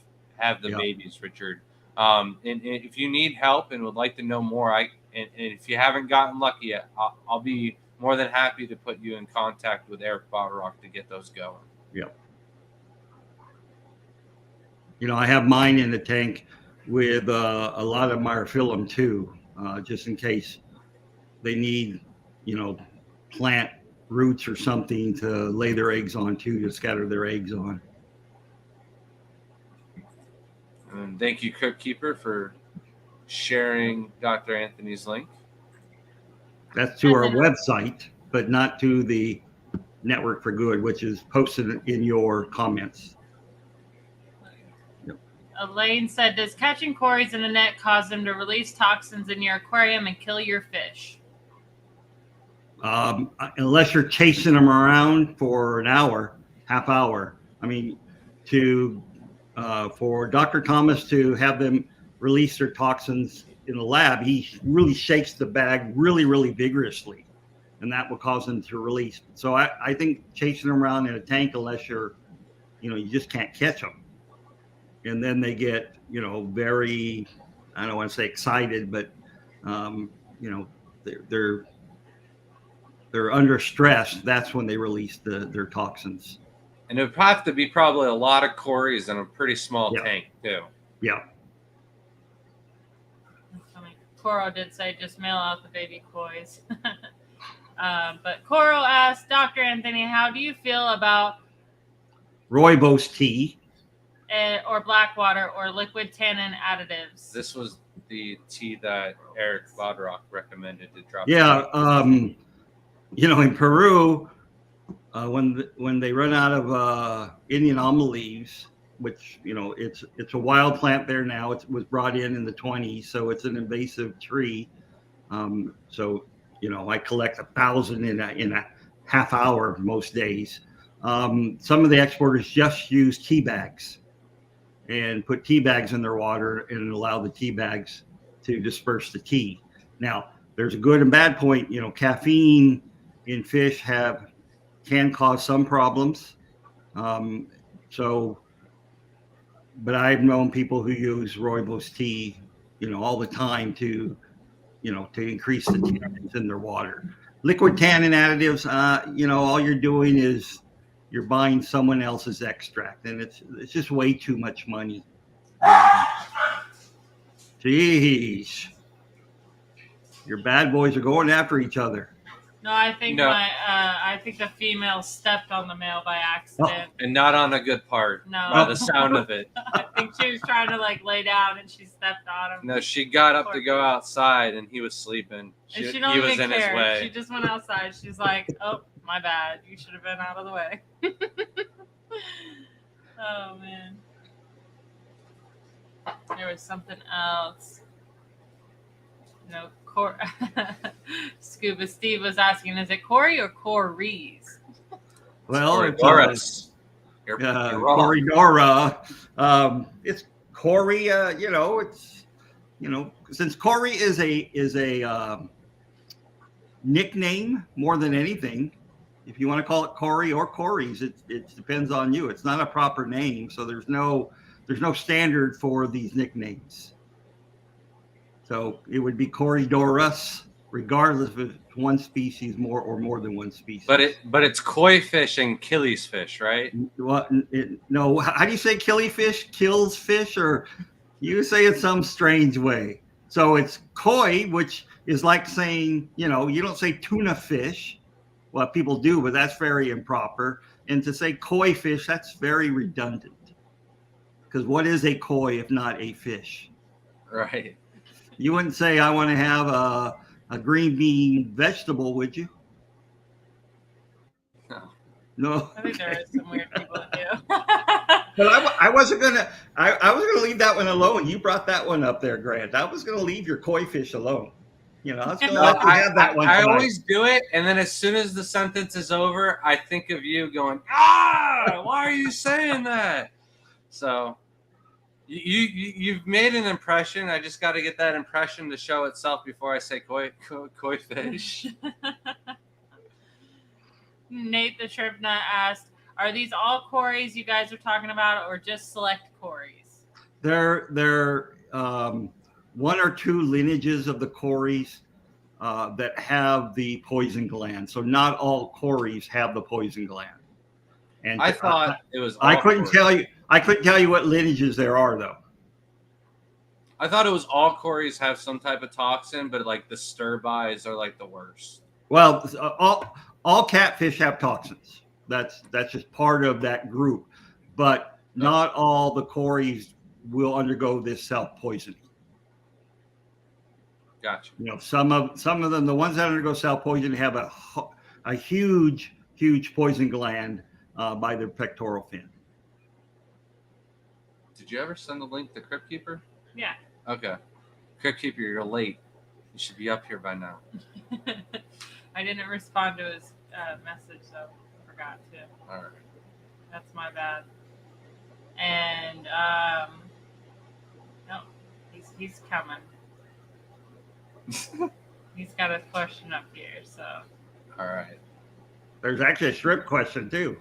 the babies, Richard. And if you need help and would like to know more, and if you haven't gotten lucky yet, I'll be more than happy to put you in contact with Eric Bodrock to get those going. Yep. I have mine in the tank with a lot of myrophyllum too, just in case they need, plant roots or something to lay their eggs on too, to scatter their eggs on. And thank you, Cook Keeper, for sharing Dr. Anthony's link. That's to our website, but not to the Network for Good, which is posted in your comments. Yep. Elaine said, does catching cories in a net cause them to release toxins in your aquarium and kill your fish? Unless you're chasing them around for an hour, half hour. I mean, for Dr. Thomas to have them release their toxins in the lab, he really shakes the bag really, really vigorously, and that will cause them to release. So I think chasing them around in a tank, unless you're, you just can't catch them. And then they get, very, I don't want to say excited, but, they're under stress. That's when they release their toxins. And it would have to be probably a lot of cories in a pretty small Yeah. tank too. Yeah. That's funny. Coro did say just mail out the baby kois. But Coro asked, Dr. Anthony, how do you feel about Rooibos tea. or black water or liquid tannin additives? This was the tea that Eric Bodrock recommended to drop. Yeah. In Peru, when they run out of Indian alma leaves, which it's a wild plant there now. It was brought in the 20s, so it's an invasive tree. So I collect 1,000 in a half hour most days. Some of the exporters just use tea bags and put tea bags in their water and allow the tea bags to disperse the tea. Now, there's a good and bad point. Caffeine in fish can cause some problems. But I've known people who use rooibos tea, all the time to increase the tannins in their water. Liquid tannin additives, all you're doing is you're buying someone else's extract, and it's just way too much money. Jeez, your bad boys are going after each other. No, I think No. I think the female stepped on the male by accident. And not on a good part. No. By the sound of it. I think she was trying to lay down and she stepped on him. No, she got up to go outside and he was sleeping. And she He don't was even in his care. way. She just went outside. She's like, "Oh, my bad. You should have been out of the way." Oh man. There was something else. No, Scuba Steve was asking, is it Corey or Corey's? Well, it's Doris. You're wrong. Corridora. It's Corey. Since Corey is a nickname more than anything. If you want to call it Corey or Corey's, it depends on you. It's not a proper name, so there's no standard for these nicknames. So it would be Corridoras, regardless if it's one species more than one species. But it's koi fish and killies fish, right? No, how do you say killifish? Kills fish, or you say it some strange way? So it's koi, which is like saying, you don't say tuna fish. Well, people do, but that's very improper. And to say koi fish, that's very redundant. Because what is a koi if not a fish? Right. You wouldn't say I want to have a green bean vegetable, would you? No. I think there is some weird people that do. But I wasn't gonna. I was gonna leave that one alone. You brought that one up there, Grant. I was gonna leave your koi fish alone. I was gonna let you have that one. I tonight. always do it, and then as soon as the sentence is over, I think of you going, "Ah, why are you saying that?" So you've made an impression. I just got to get that impression to show itself before I say koi fish. Nate the Shrimp Nut asked, are these all Corys you guys are talking about, or just select Corys? They're one or two lineages of the Corys that have the poison gland. So not all Corys have the poison gland. And I thought it was. I couldn't tell you. I couldn't tell you what lineages there are, though. I thought it was all Corys have some type of toxin, but like the stir-bys are like the worst. Well, all catfish have toxins. That's just part of that group, but not all the Corys will undergo this self-poisoning. Gotcha. Some of them, the ones that undergo self-poisoning, have a huge poison gland by their pectoral fin. Did you ever send the link to Crypt Keeper? Yeah. Okay. Crypt Keeper, you're late. You should be up here by now. I didn't respond to his message, so I forgot to. All right. That's my bad. And no, he's coming. He's got a question up here, so. All right. There's actually a shrimp question too.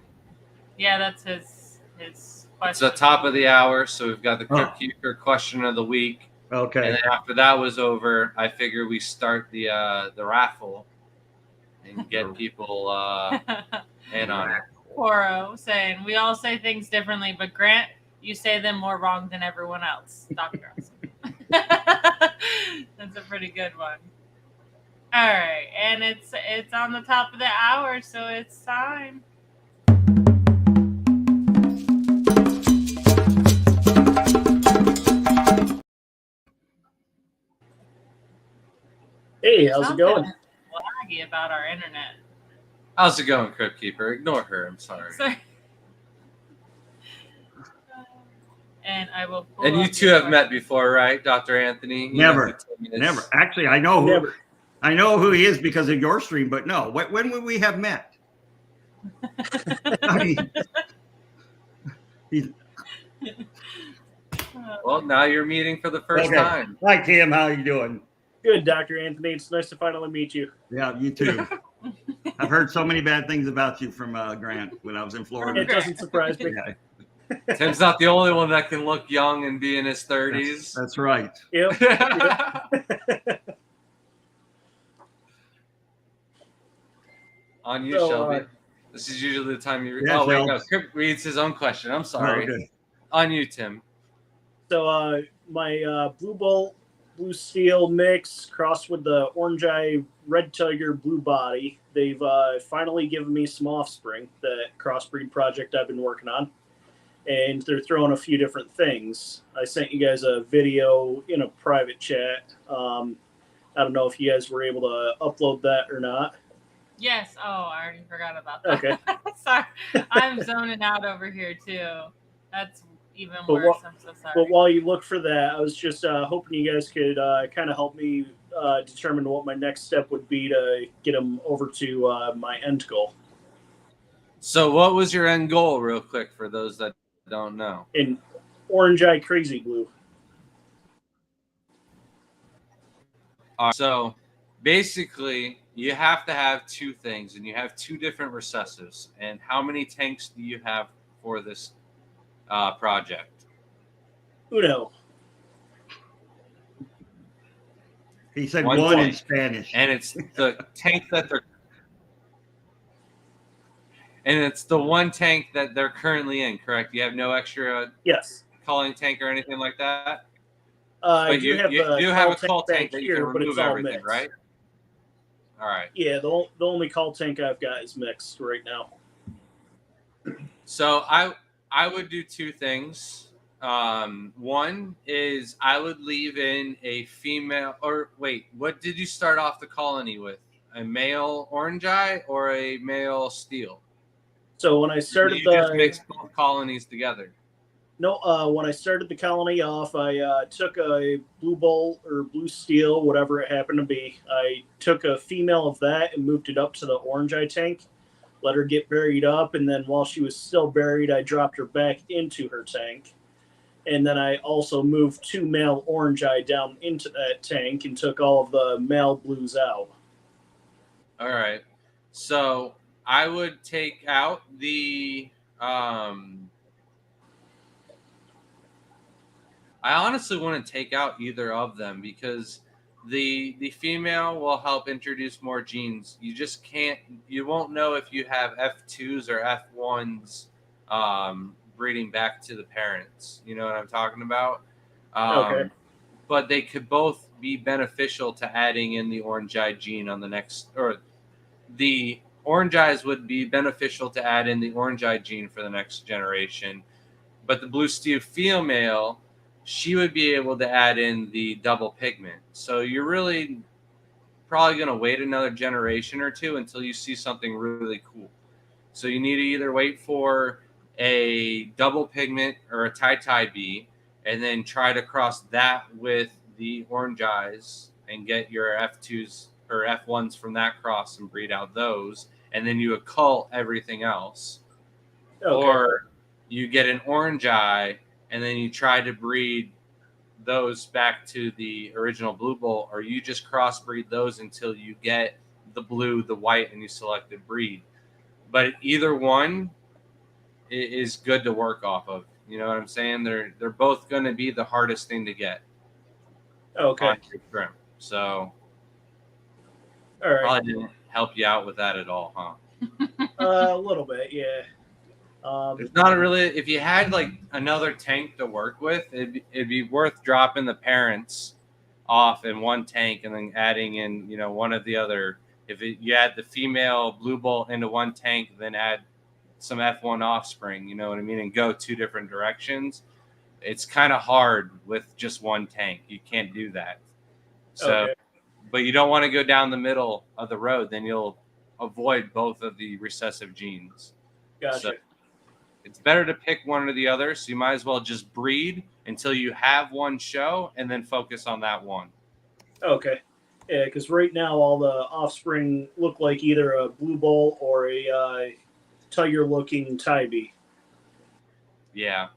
Yeah, that's his question. It's the top of the hour, so we've got the Crypt Keeper question of the week. Okay. And then after that was over, I figure we start the raffle and get people in on it. Poro saying, we all say things differently, but Grant, you say them more wrong than everyone else. Dr. Awesome. That's a pretty good one. All right. And it's on the top of the hour, so it's time. Hey, how's it going? Laggy about our internet. How's it going, Crypt Keeper? Ignore her. I'm sorry. And I will. And you two have met before, right, Dr. Anthony? Never. Actually, I know who he is because of your stream, but no. When would we have met? I mean, well, now you're meeting for the first time. Hi, Tim. How you doing? Good, Dr. Anthony. It's nice to finally meet you. Yeah, you too. I've heard so many bad things about you from Grant when I was in Florida. It doesn't surprise me. Yeah. Tim's not the only one that can look young and be in his 30s. That's right. Yep. On you, Shelby. This is usually the time you. Yeah, no. Crypt reads his own question. I'm sorry. Oh, okay. On you, Tim. So my Blue Bolt Blue Steel mix crossed with the Orange Eye Red Tiger Blue Body. They've finally given me some offspring. The crossbreed project I've been working on. And they're throwing a few different things. I sent you guys a video in a private chat. I don't know if you guys were able to upload that or not. Yes. Oh, I already forgot about that. Okay. Sorry. I'm zoning out over here, too. That's even worse. I'm so sorry. But while you look for that, I was just hoping you guys could kind of help me determine what my next step would be to get them over to my end goal. So what was your end goal, real quick, for those that don't know? In Orange Eye Crazy Blue. So basically, you have to have two things, and you have two different recessives. And how many tanks do you have for this project? Uno. He said one in Spanish. And it's the tank that they're. And it's the one tank that they're currently in, correct? You have no extra culling tank or anything like that? But you do have a cull tank that you can remove everything, mixed. Right? All right. Yeah, the only cull tank I've got is mixed right now. So I would do two things. One is I would leave in a female, or wait, what did you start off the colony with? A male Orange Eye or a male Steel? So when I started just mixed both colonies together. No, when I started the colony off, I took a Blue Bolt or Blue Steel, whatever it happened to be. I took a female of that and moved it up to the Orange Eye tank, let her get buried up, and then while she was still buried, I dropped her back into her tank. And then I also moved two male Orange Eye down into that tank and took all of the male blues out. All right. So I would take out the I honestly wouldn't take out either of them because the female will help introduce more genes. You just can't, you won't know if you have F2s or F1s breeding back to the parents. You know what I'm talking about? Okay. But they could both be beneficial to adding in the Orange Eye gene on the next, or the Orange Eyes would be beneficial to add in the Orange Eye gene for the next generation. But the Blue Steel female, she would be able to add in the double pigment. So you're really probably going to wait another generation or two until you see something really cool. So you need to either wait for a double pigment or a tie bee and then try to cross that with the Orange Eyes and get your F2s or F1s from that cross and breed out those. And then you occult everything else. Okay. Or you get an Orange Eye and then you try to breed those back to the original Blue Bolt, or you just crossbreed those until you get the blue, the white, and you select a breed. But either one is good to work off of. You know what I'm saying? They're both going to be the hardest thing to get. Okay. On your trim. So all right. Probably didn't help you out with that at all, huh? A little bit, yeah. It's not really. If you had like another tank to work with, it'd be worth dropping the parents off in one tank and then adding in, one of the other. You add the female blue bolt into one tank, then add some F1 offspring, you know what I mean, and go two different directions. It's kind of hard with just one tank. You can't do that. So, Okay. but you don't want to go down the middle of the road. Then you'll avoid both of the recessive genes. Gotcha. So it's better to pick one or the other. So you might as well just breed until you have one show and then focus on that one. Okay. Yeah, because right now all the offspring look like either a blue bolt or a tiger-looking tabby. Yeah.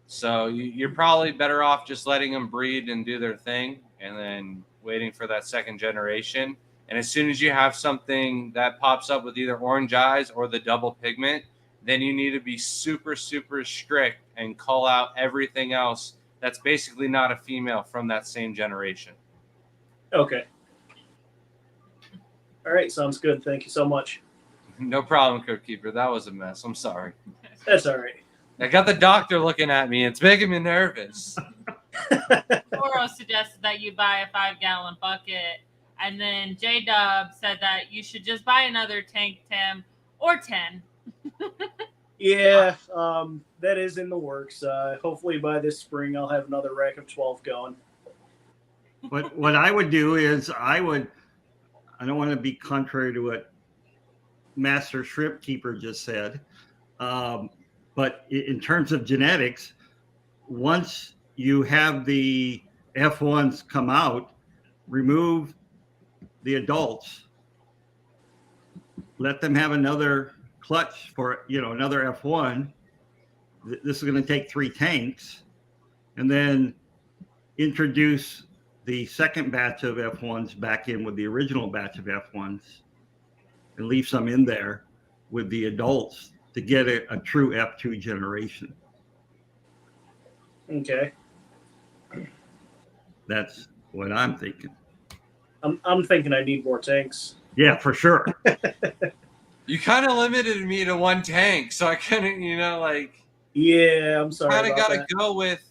So you're probably better off just letting them breed and do their thing and then waiting for that second generation. And as soon as you have something that pops up with either orange eyes or the double pigment, then you need to be super, super strict and call out everything else that's basically not a female from that same generation. Okay. All right, sounds good. Thank you so much. No problem, Cookkeeper. That was a mess. I'm sorry. That's all right. I got the doctor looking at me. It's making me nervous. Toro suggested that you buy a 5-gallon bucket, and then J-Dub said that you should just buy another tank, Tim, or 10. Yeah, that is in the works. Hopefully by this spring I'll have another rack of 12 going. But what I would do is I don't want to be contrary to what Master Shrimp Keeper just said. But in terms of genetics, once you have the F1s come out, remove the adults, let them have another clutch for, another F1. This is going to take 3 tanks, and then introduce the second batch of F1s back in with the original batch of F1s and leave some in there with the adults to get a true F2 generation. Okay. That's what I'm thinking. I'm thinking I need more tanks. Yeah, for sure. You kind of limited me to one tank, so I couldn't, Yeah, I'm sorry. kind of got to that. go with,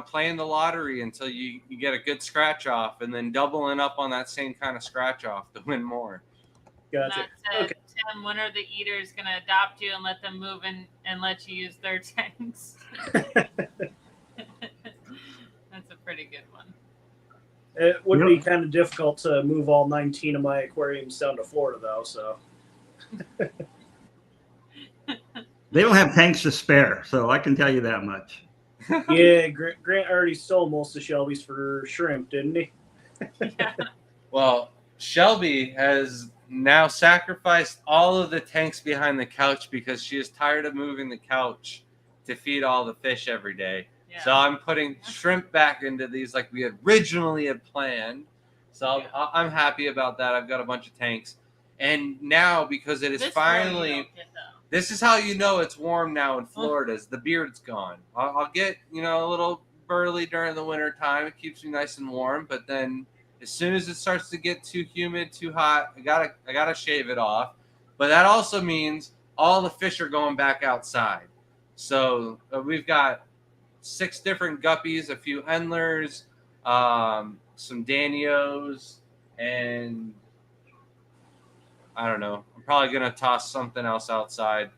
playing the lottery until you get a good scratch off and then doubling up on that same kind of scratch off to win more. Gotcha. Okay. Tim, when are the eaters going to adopt you and let them move in and let you use their tanks? That's a pretty good one. It would be kind of difficult to move all 19 of my aquariums down to Florida, though. So They don't have tanks to spare, so I can tell you that much. yeah, Grant already stole most of Shelby's for shrimp, didn't he? Yeah. Well, Shelby has now sacrificed all of the tanks behind the couch because she is tired of moving the couch to feed all the fish every day. Yeah. So I'm putting shrimp back into these like we originally had planned. So Yeah. I'm happy about that. I've got a bunch of tanks. And now, because it is This finally, row you don't get, though. this is how you know it's warm now in Florida, is the beard's gone. I'll get, a little burly during the winter time. It keeps me nice and warm. But then as soon as it starts to get too humid, too hot, I gotta shave it off. But that also means all the fish are going back outside. So we've got 6 different guppies, a few endlers, some danios, and I don't know. I'm probably going to toss something else outside.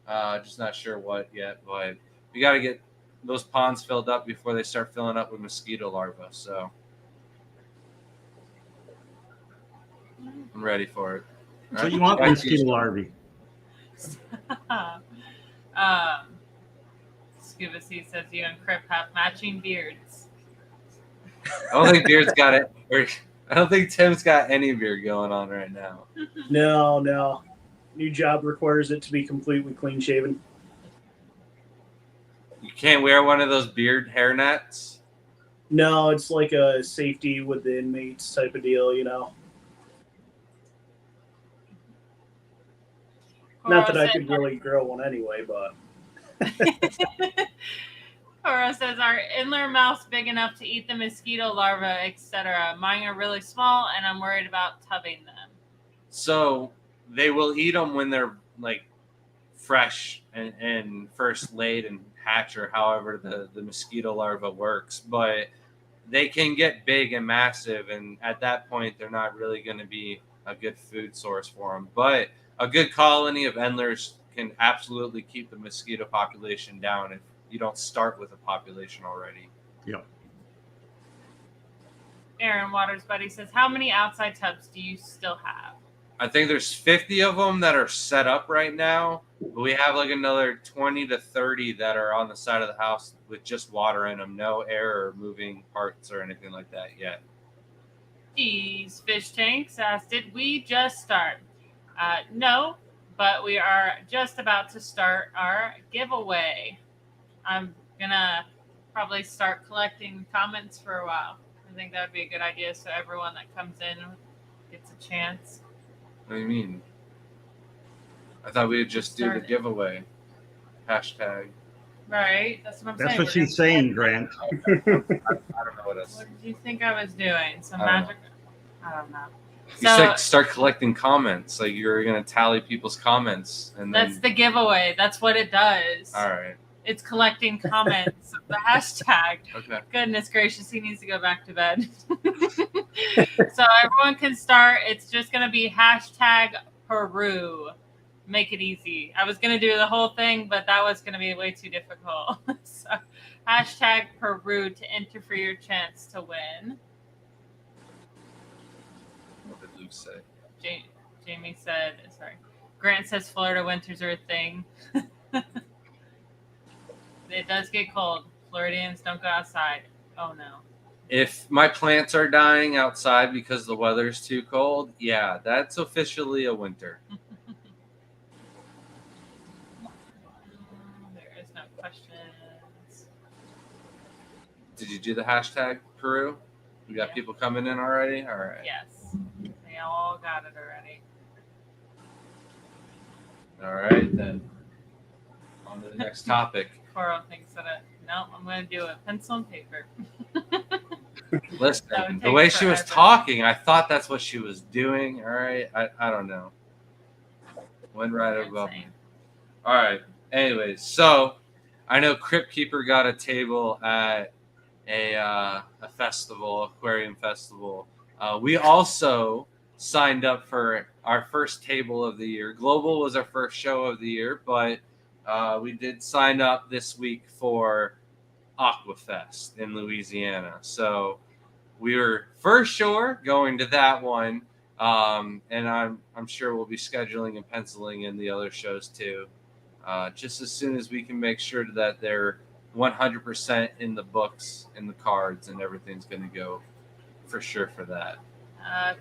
Just not sure what yet, but we got to get those ponds filled up before they start filling up with mosquito larvae. So I'm ready for it. So you want mosquito larvae? Scuba Sea says you and Crip have matching beards. I don't think Beard's got it. I don't think Tim's got any beard going on right now. No. New job requires it to be completely clean shaven. You can't wear one of those beard hair nets? No, it's like a safety with the inmates type of deal, Not that I could really grow one anyway, but. Cora says, are Inler mouths big enough to eat the mosquito larvae, etc.? Mine are really small, and I'm worried about tubbing them. So they will eat them when they're like fresh and first laid and hatch, or however the mosquito larva works. But they can get big and massive, and at that point, they're not really going to be a good food source for them. But a good colony of endlers can absolutely keep the mosquito population down if you don't start with a population already. Yep. Aaron Waters Buddy says, how many outside tubs do you still have? I think there's 50 of them that are set up right now, but we have like another 20 to 30 that are on the side of the house with just water in them, no air or moving parts or anything like that yet. These fish tanks asked, did we just start? No, but we are just about to start our giveaway. I'm gonna probably start collecting comments for a while. I think that would be a good idea, so everyone that comes in gets a chance. What do you mean? I thought we would just do the giveaway. Hashtag. Right, that's what I'm saying. That's what she's saying, Grant. I don't know what else. What did you think I was doing? Some I don't magic? I don't know. You said start collecting comments. Like you're going to tally people's comments. And that's then... the giveaway. That's what it does. All right. It's collecting comments. The hashtag. Okay. Goodness gracious, he needs to go back to bed. So everyone can start. It's just going to be hashtag Peru. Make it easy. I was going to do the whole thing, but that was going to be way too difficult. So hashtag Peru to enter for your chance to win. What did Luke say? Jamie said, sorry. Grant says Florida winters are a thing. It does get cold. Floridians don't go outside. Oh, no. If my plants are dying outside because the weather's too cold, yeah, that's officially a winter. There is no questions. Did you do the hashtag Peru? We got people coming in already? All right. Yes. They all got it already. All right, then. On to the next topic. Coro thinks that I'm going to do it. Pencil and paper. Listen, the way she was talking, I thought that's what she was doing. All right. I don't know. Went right above me. All right. Anyways, so I know Crypt Keeper got a table at a festival, aquarium festival. We also signed up for our first table of the year. Global was our first show of the year, but we did sign up this week for Aquafest in Louisiana. So we were for sure going to that one, and I'm sure we'll be scheduling and penciling in the other shows too, just as soon as we can make sure that they're 100% in the books and the cards, and everything's going to go for sure for that.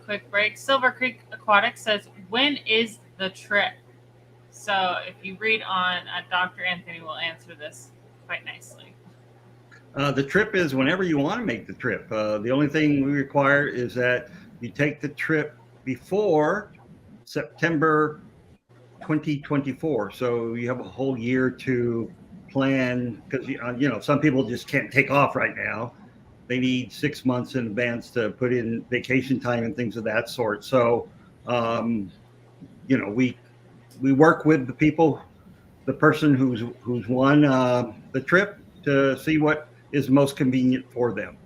Quick break. Silver Creek Aquatic says, when is the trip? So if you read on, Dr. Anthony will answer this quite nicely. The trip is whenever you want to make the trip. The only thing we require is that you take the trip before September 2024. So you have a whole year to plan, because some people just can't take off right now. They need 6 months in advance to put in vacation time and things of that sort. So, we work with the people, the person who's won the trip, to see what is most convenient for them.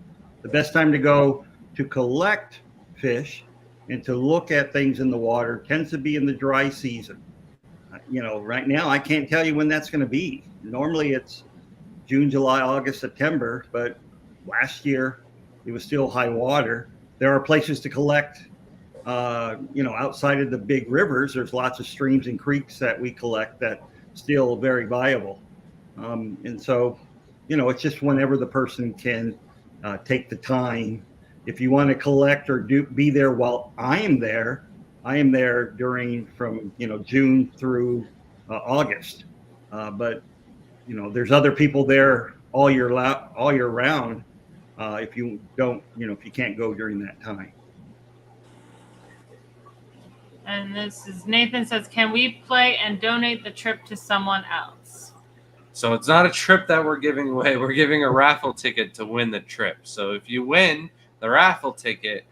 The best time to go to collect fish and to look at things in the water tends to be in the dry season. Right now I can't tell you when that's going to be. Normally it's June, July, August, September, but last year it was still high water. There are places to collect, outside of the big rivers. There's lots of streams and creeks that we collect that still very viable. And so, it's just whenever the person can take the time. If you want to collect or be there while I am there during from June through August. But there's other people there all year round. If you don't, if you can't go during that time. And this is Nathan says, can we play and donate the trip to someone else? So it's not a trip that we're giving away. We're giving a raffle ticket to win the trip. So if you win the raffle ticket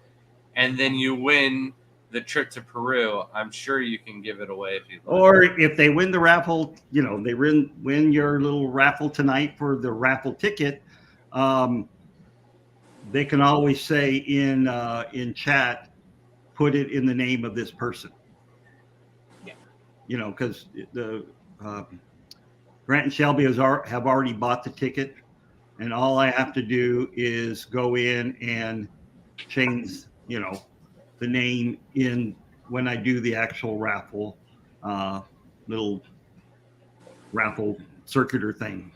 and then you win the trip to Peru, I'm sure you can give it away if you like. Or if they win the raffle, they win your little raffle tonight for the raffle ticket. They can always say in chat, put it in the name of this person. Yeah. Because the Grant and Shelby have already bought the ticket, and all I have to do is go in and change, the name in when I do the actual raffle, little raffle circular thing.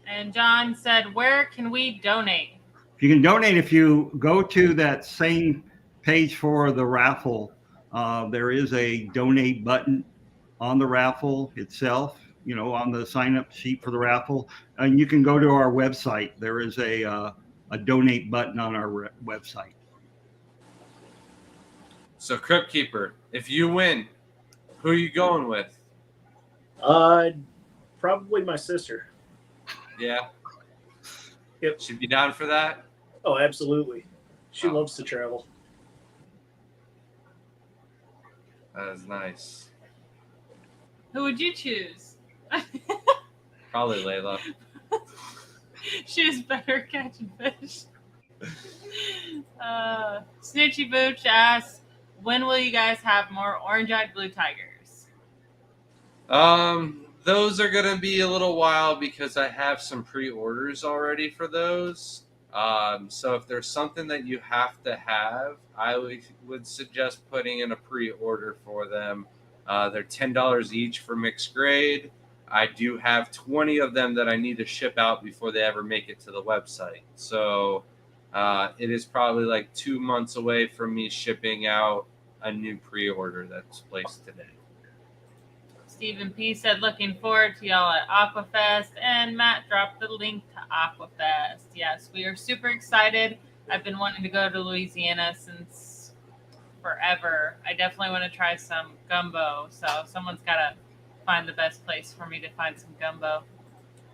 And John said, where can we donate? You can donate if you go to that same page for the raffle. There is a donate button on the raffle itself, on the sign up sheet for the raffle. And you can go to our website. There is a donate button on our website. So, Crypt Keeper, if you win, who are you going with? Probably my sister. Yeah. Yep. She'd be down for that? Oh, absolutely. She loves to travel. That is nice. Who would you choose? Probably Layla. She's better catching fish. Snitchy Booch asks, when will you guys have more orange-eyed blue tigers? Those are gonna be a little while because I have some pre-orders already for those. So if there's something that you have to have, I would suggest putting in a pre-order for them. They're $10 each for mixed grade. I do have 20 of them that I need to ship out before they ever make it to the website. So it is probably like 2 months away from me shipping out a new pre-order that's placed today. Stephen P. said, looking forward to y'all at Aquafest. And Matt dropped the link to Aquafest. Yes, we are super excited. I've been wanting to go to Louisiana since forever. I definitely want to try some gumbo. So someone's got to find the best place for me to find some gumbo.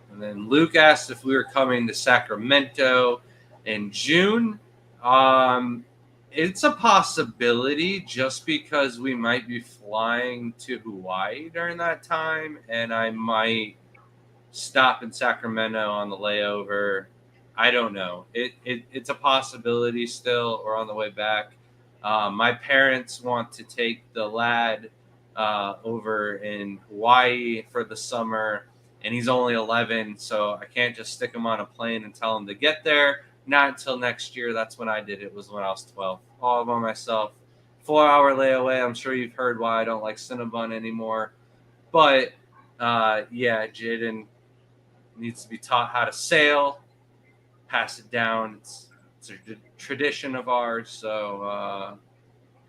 And then Luke asked if we were coming to Sacramento in June. It's a possibility just because we might be flying to Hawaii during that time, and I might stop in Sacramento on the layover. I don't know. It's a possibility still, or on the way back. My parents want to take the lad over in Hawaii for the summer, and he's only 11, so I can't just stick him on a plane and tell him to get there. Not until next year. That's when I did it, was when I was 12. All by myself. 4-hour layaway. I'm sure you've heard why I don't like Cinnabon anymore. But, yeah, Jaden needs to be taught how to sail, pass it down. It's a tradition of ours. So,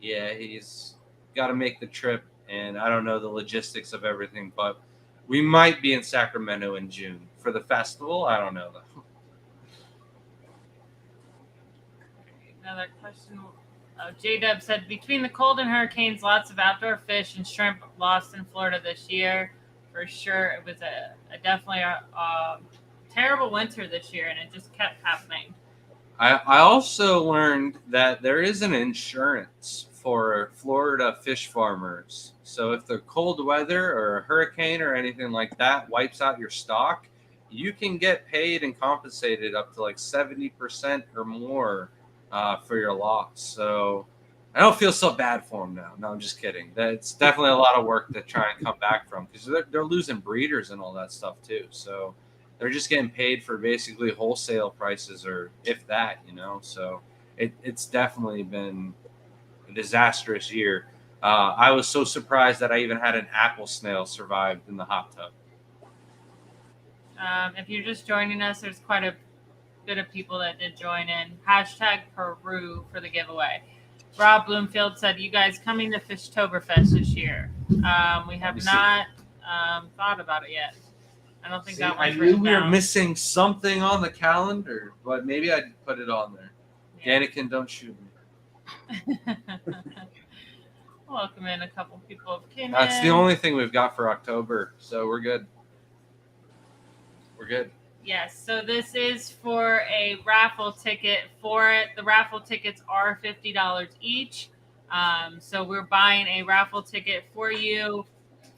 yeah, he's got to make the trip. And I don't know the logistics of everything, but we might be in Sacramento in June. For the festival, I don't know, though. Another question. J-Dub said, between the cold and hurricanes, lots of outdoor fish and shrimp lost in Florida this year. For sure, it was definitely a terrible winter this year, and it just kept happening. I also learned that there is an insurance for Florida fish farmers. So if the cold weather or a hurricane or anything like that wipes out your stock, you can get paid and compensated up to like 70% or more for your loss. So I don't feel so bad for them now. No, I'm just kidding. It's definitely a lot of work to try and come back from, because they're losing breeders and all that stuff too. So they're just getting paid for basically wholesale prices, or if that, So it's definitely been a disastrous year. I was so surprised that I even had an apple snail survived in the hot tub. If you're just joining us, there's quite a bit of people that did join in. #Peru for the giveaway. Rob Bloomfield said, you guys coming to Fishtoberfest this year? We have not thought about it yet. I don't think that one's I knew we were missing something on the calendar, but maybe I'd put it on there. Yeah. Anakin, don't shoot me. Welcome in a couple people. That's the only thing we've got for October, so we're good. We're good. Yes, so this is for a raffle ticket for it. The raffle tickets are $50 each. So we're buying a raffle ticket for you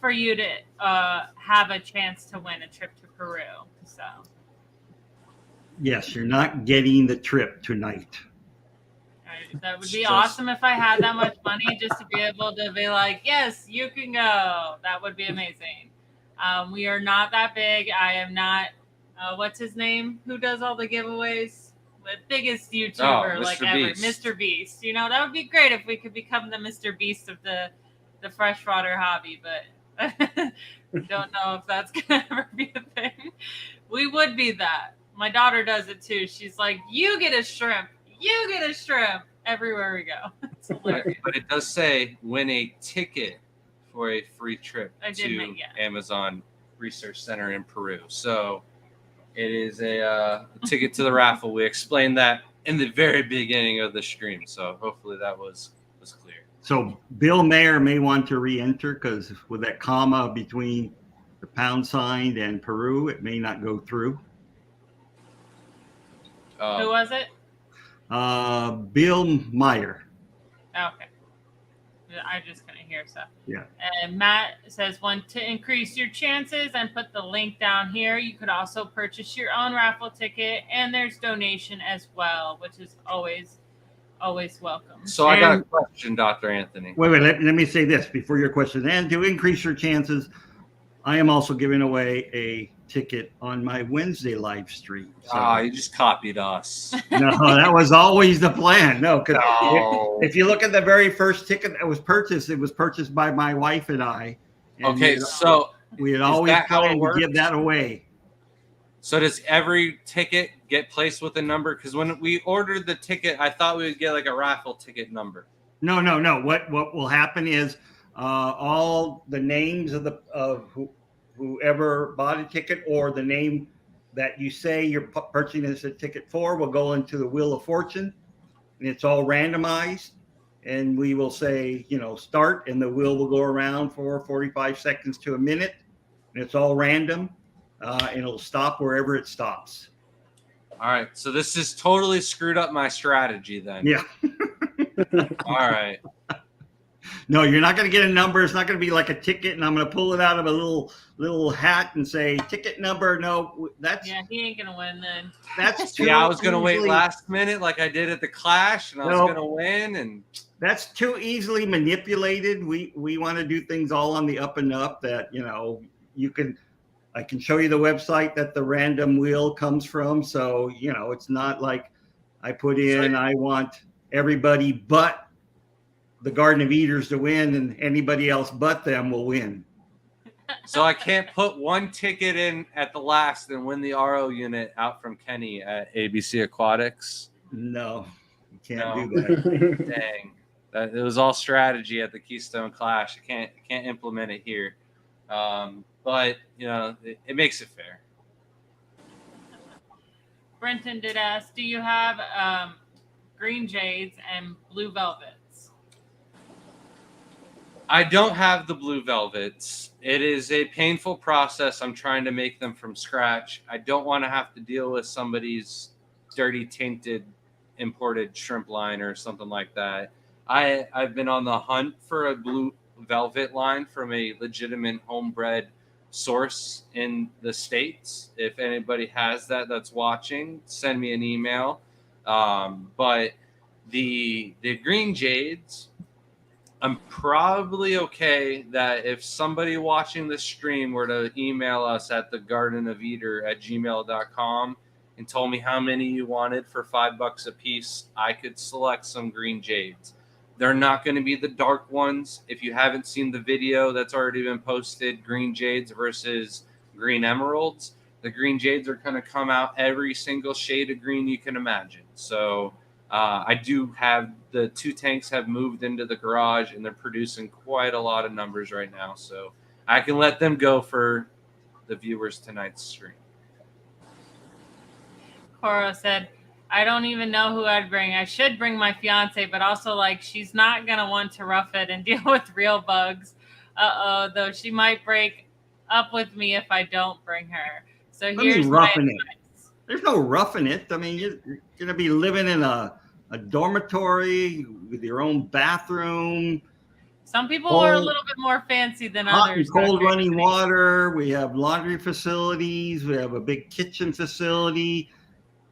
to have a chance to win a trip to Peru. So Yes, you're not getting the trip tonight. that would be awesome if I had that much money just to be able to be like, yes, you can go. That would be amazing. We are not that big. I am not. What's his name? Who does all the giveaways? The biggest YouTuber like ever, Mr. Beast. You know, that would be great if we could become the Mr. Beast of the freshwater hobby, but don't know if that's gonna ever be a thing. We would be that. My daughter does it too. She's like, you get a shrimp. You get a shrimp everywhere we go. It's hilarious. But it does say win a ticket for a free trip to Amazon Research Center in Peru. So it is a ticket to the raffle. We explained that in the very beginning of the stream. So hopefully that was clear. So Bill Mayer may want to re-enter because with that comma between the £sign and Peru, it may not go through. Who was it? Bill Meyer. Okay. I just couldn't hear stuff. Yeah. And Matt says, want to increase your chances and put the link down here. You could also purchase your own raffle ticket, and there's donation as well, which is always welcome. So I got a question, Dr. Anthony. Wait, let me say this before your question. And to increase your chances, I am also giving away a ticket on my Wednesday live stream. So, you just copied us. No, that was always the plan. No, because if you look at the very first ticket that was purchased, it was purchased by my wife and I. And okay, so we had always planned to give that away. So does every ticket get placed with a number? Because when we ordered the ticket, I thought we would get like a raffle ticket number. No. What will happen is all the names of whoever bought a ticket or the name that you say you're purchasing a ticket for will go into the Wheel of Fortune, and it's all randomized. And we will say, start, and the wheel will go around for 45 seconds to a minute, and it's all random, and it'll stop wherever it stops. All right, so this has totally screwed up my strategy then. Yeah. All right. No, you're not going to get a number. It's not going to be like a ticket, and I'm going to pull it out of a little hat and say ticket number. No, he ain't going to win then. That's too I was going to wait last minute like I did at the Clash, and I was going to win. And that's too easily manipulated. We want to do things all on the up and up. That I can show you the website that the random wheel comes from. So it's not like I put in. I want everybody but the Garden of Eaters to win, and anybody else but them will win. So I can't put one ticket in at the last and win the RO unit out from Kenny at ABC Aquatics? No, you can't do that. Dang. It was all strategy at the Keystone Clash. I can't implement it here. But, it makes it fair. Brenton did ask, do you have green jades and blue velvets? I don't have the blue velvets. It is a painful process. I'm trying to make them from scratch. I don't want to have to deal with somebody's dirty, tainted, imported shrimp line or something like that. I've been on the hunt for a blue velvet line from a legitimate homebred source in the States. If anybody has that's watching, send me an email. But the green jades, I'm probably okay that if somebody watching the stream were to email us at thegardenofeater@gmail.com and told me how many you wanted for $5 a piece, I could select some green jades. They're not going to be the dark ones. If you haven't seen the video that's already been posted, green jades versus green emeralds, the green jades are going to come out every single shade of green you can imagine. So I do have the 2 tanks have moved into the garage, and they're producing quite a lot of numbers right now. So I can let them go for the viewers tonight's stream. Cora said, I don't even know who I'd bring. I should bring my fiance, but also she's not going to want to rough it and deal with real bugs. Though she might break up with me if I don't bring her. So here's my advice. there's no roughing it. I mean, you're going to be living in a dormitory with your own bathroom. Some people are a little bit more fancy than Hot others. and cold running water. We have laundry facilities. We have a big kitchen facility.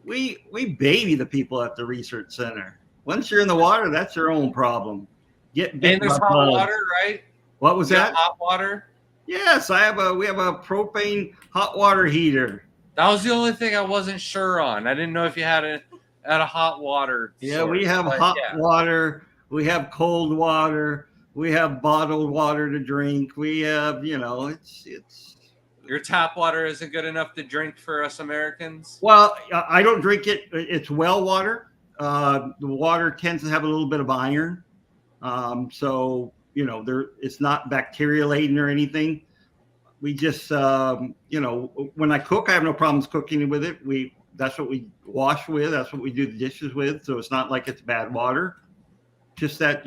We baby the people at the research center. Once you're in the water, that's your own problem. Get bit And there's by hot bugs. water, right? What was You got that? hot water. Yes, we have a propane hot water heater. That was the only thing I wasn't sure on. I didn't know if you had a hot water. Yeah, source, we have but hot yeah. water. We have cold water. We have bottled water to drink. We have, it's. Your tap water isn't good enough to drink for us Americans. Well, I don't drink it. It's well water. The water tends to have a little bit of iron, so it's not bacteria laden or anything. We just, when I cook, I have no problems cooking with it. That's what we wash with. That's what we do the dishes with. So it's not like it's bad water. Just that,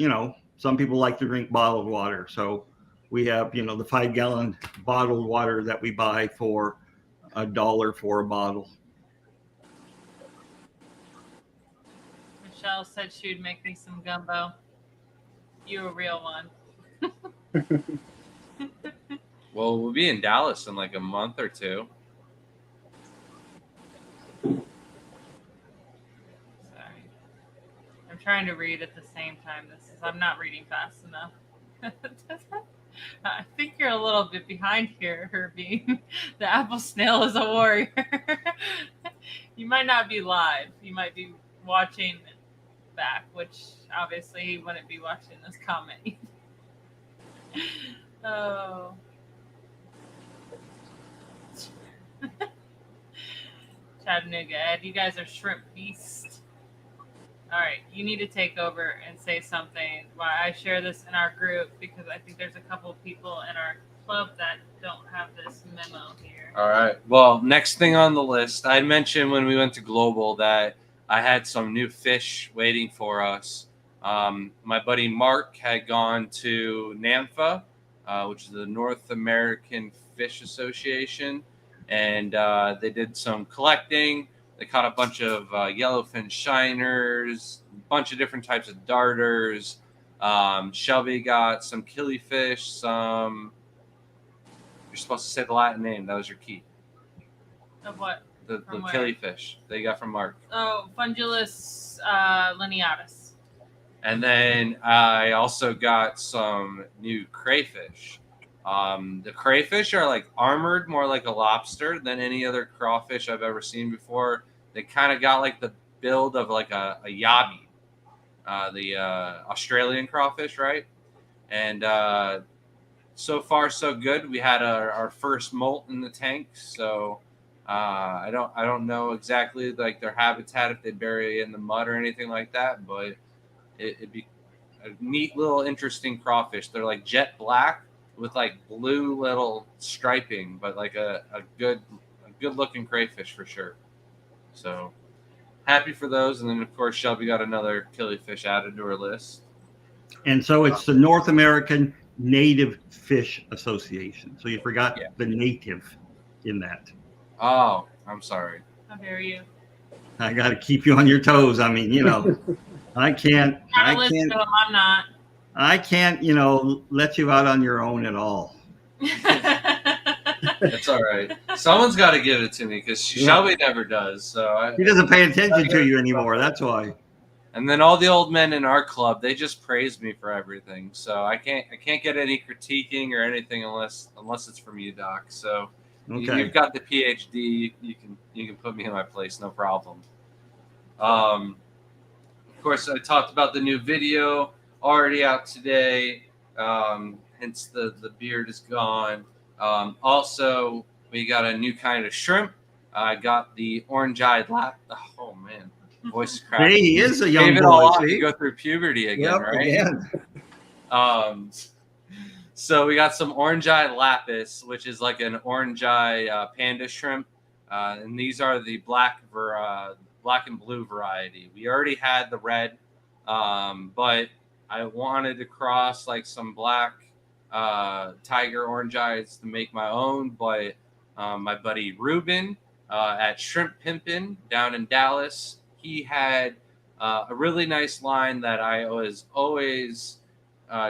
some people like to drink bottled water. So we have, the 5-gallon bottled water that we buy for $1 for a bottle. Michelle said she would make me some gumbo. You a real one. Well, we'll be in Dallas in like a month or two. Sorry. I'm trying to read at the same time. I'm not reading fast enough. I think you're a little bit behind here, Herbie. The apple snail is a warrior. You might not be live. You might be watching back, which obviously he wouldn't be watching this comment. Oh. Chattanooga, Ed, you guys are shrimp beasts. All right, you need to take over and say something. Why I share this in our group because I think there's a couple of people in our club that don't have this memo here. All right. Well, next thing on the list, I mentioned when we went to Global that I had some new fish waiting for us. My buddy Mark had gone to NAMFA, which is the North American Fish Association, and they did some collecting. They caught a bunch of yellowfin shiners, a bunch of different types of darters. Shelby got some killifish, some... You're supposed to say the Latin name. That was your key. Of what? The From where? killifish that you got from Mark. Oh, Fungulus lineatus. And then I also got some new crayfish. The crayfish are like armored more like a lobster than any other crawfish I've ever seen before. They kind of got like the build of like a yabi, the Australian crawfish, right? And so far so good. We had our first molt in the tank, so I don't know exactly like their habitat if they bury in the mud or anything like that, but it'd be a neat little interesting crawfish. They're like jet black with like blue little striping, but like a good looking crayfish for sure. So happy for those. And then of course Shelby got another killifish added to her list. And so it's the North American Native Fish Association. So you forgot the native in that. Oh, I'm sorry. How dare you? I got to keep you on your toes. I mean, I can't. I'm not. I can't, let you out on your own at all. It's all right. Someone's got to give it to me because Shelby never does. So he doesn't pay attention to you anymore. That's why. And then all the old men in our club, they just praise me for everything. So I can't get any critiquing or anything unless it's from you, Doc. So you've got the PhD. You can put me in my place, no problem. Of course, I talked about the new video already out today. Hence the beard is gone. Also, we got a new kind of shrimp. I got the orange-eyed lap. Oh man, voice is cracking. Hey, he is a young boy. boy. You go through puberty again, right? Again. So we got some orange-eyed lapis, which is like an orange-eye panda shrimp, and these are the black and blue variety. We already had the red, but I wanted to cross like some black tiger orange eyes to make my own, but my buddy Ruben at Shrimp Pimpin' down in Dallas. He had a really nice line that I was always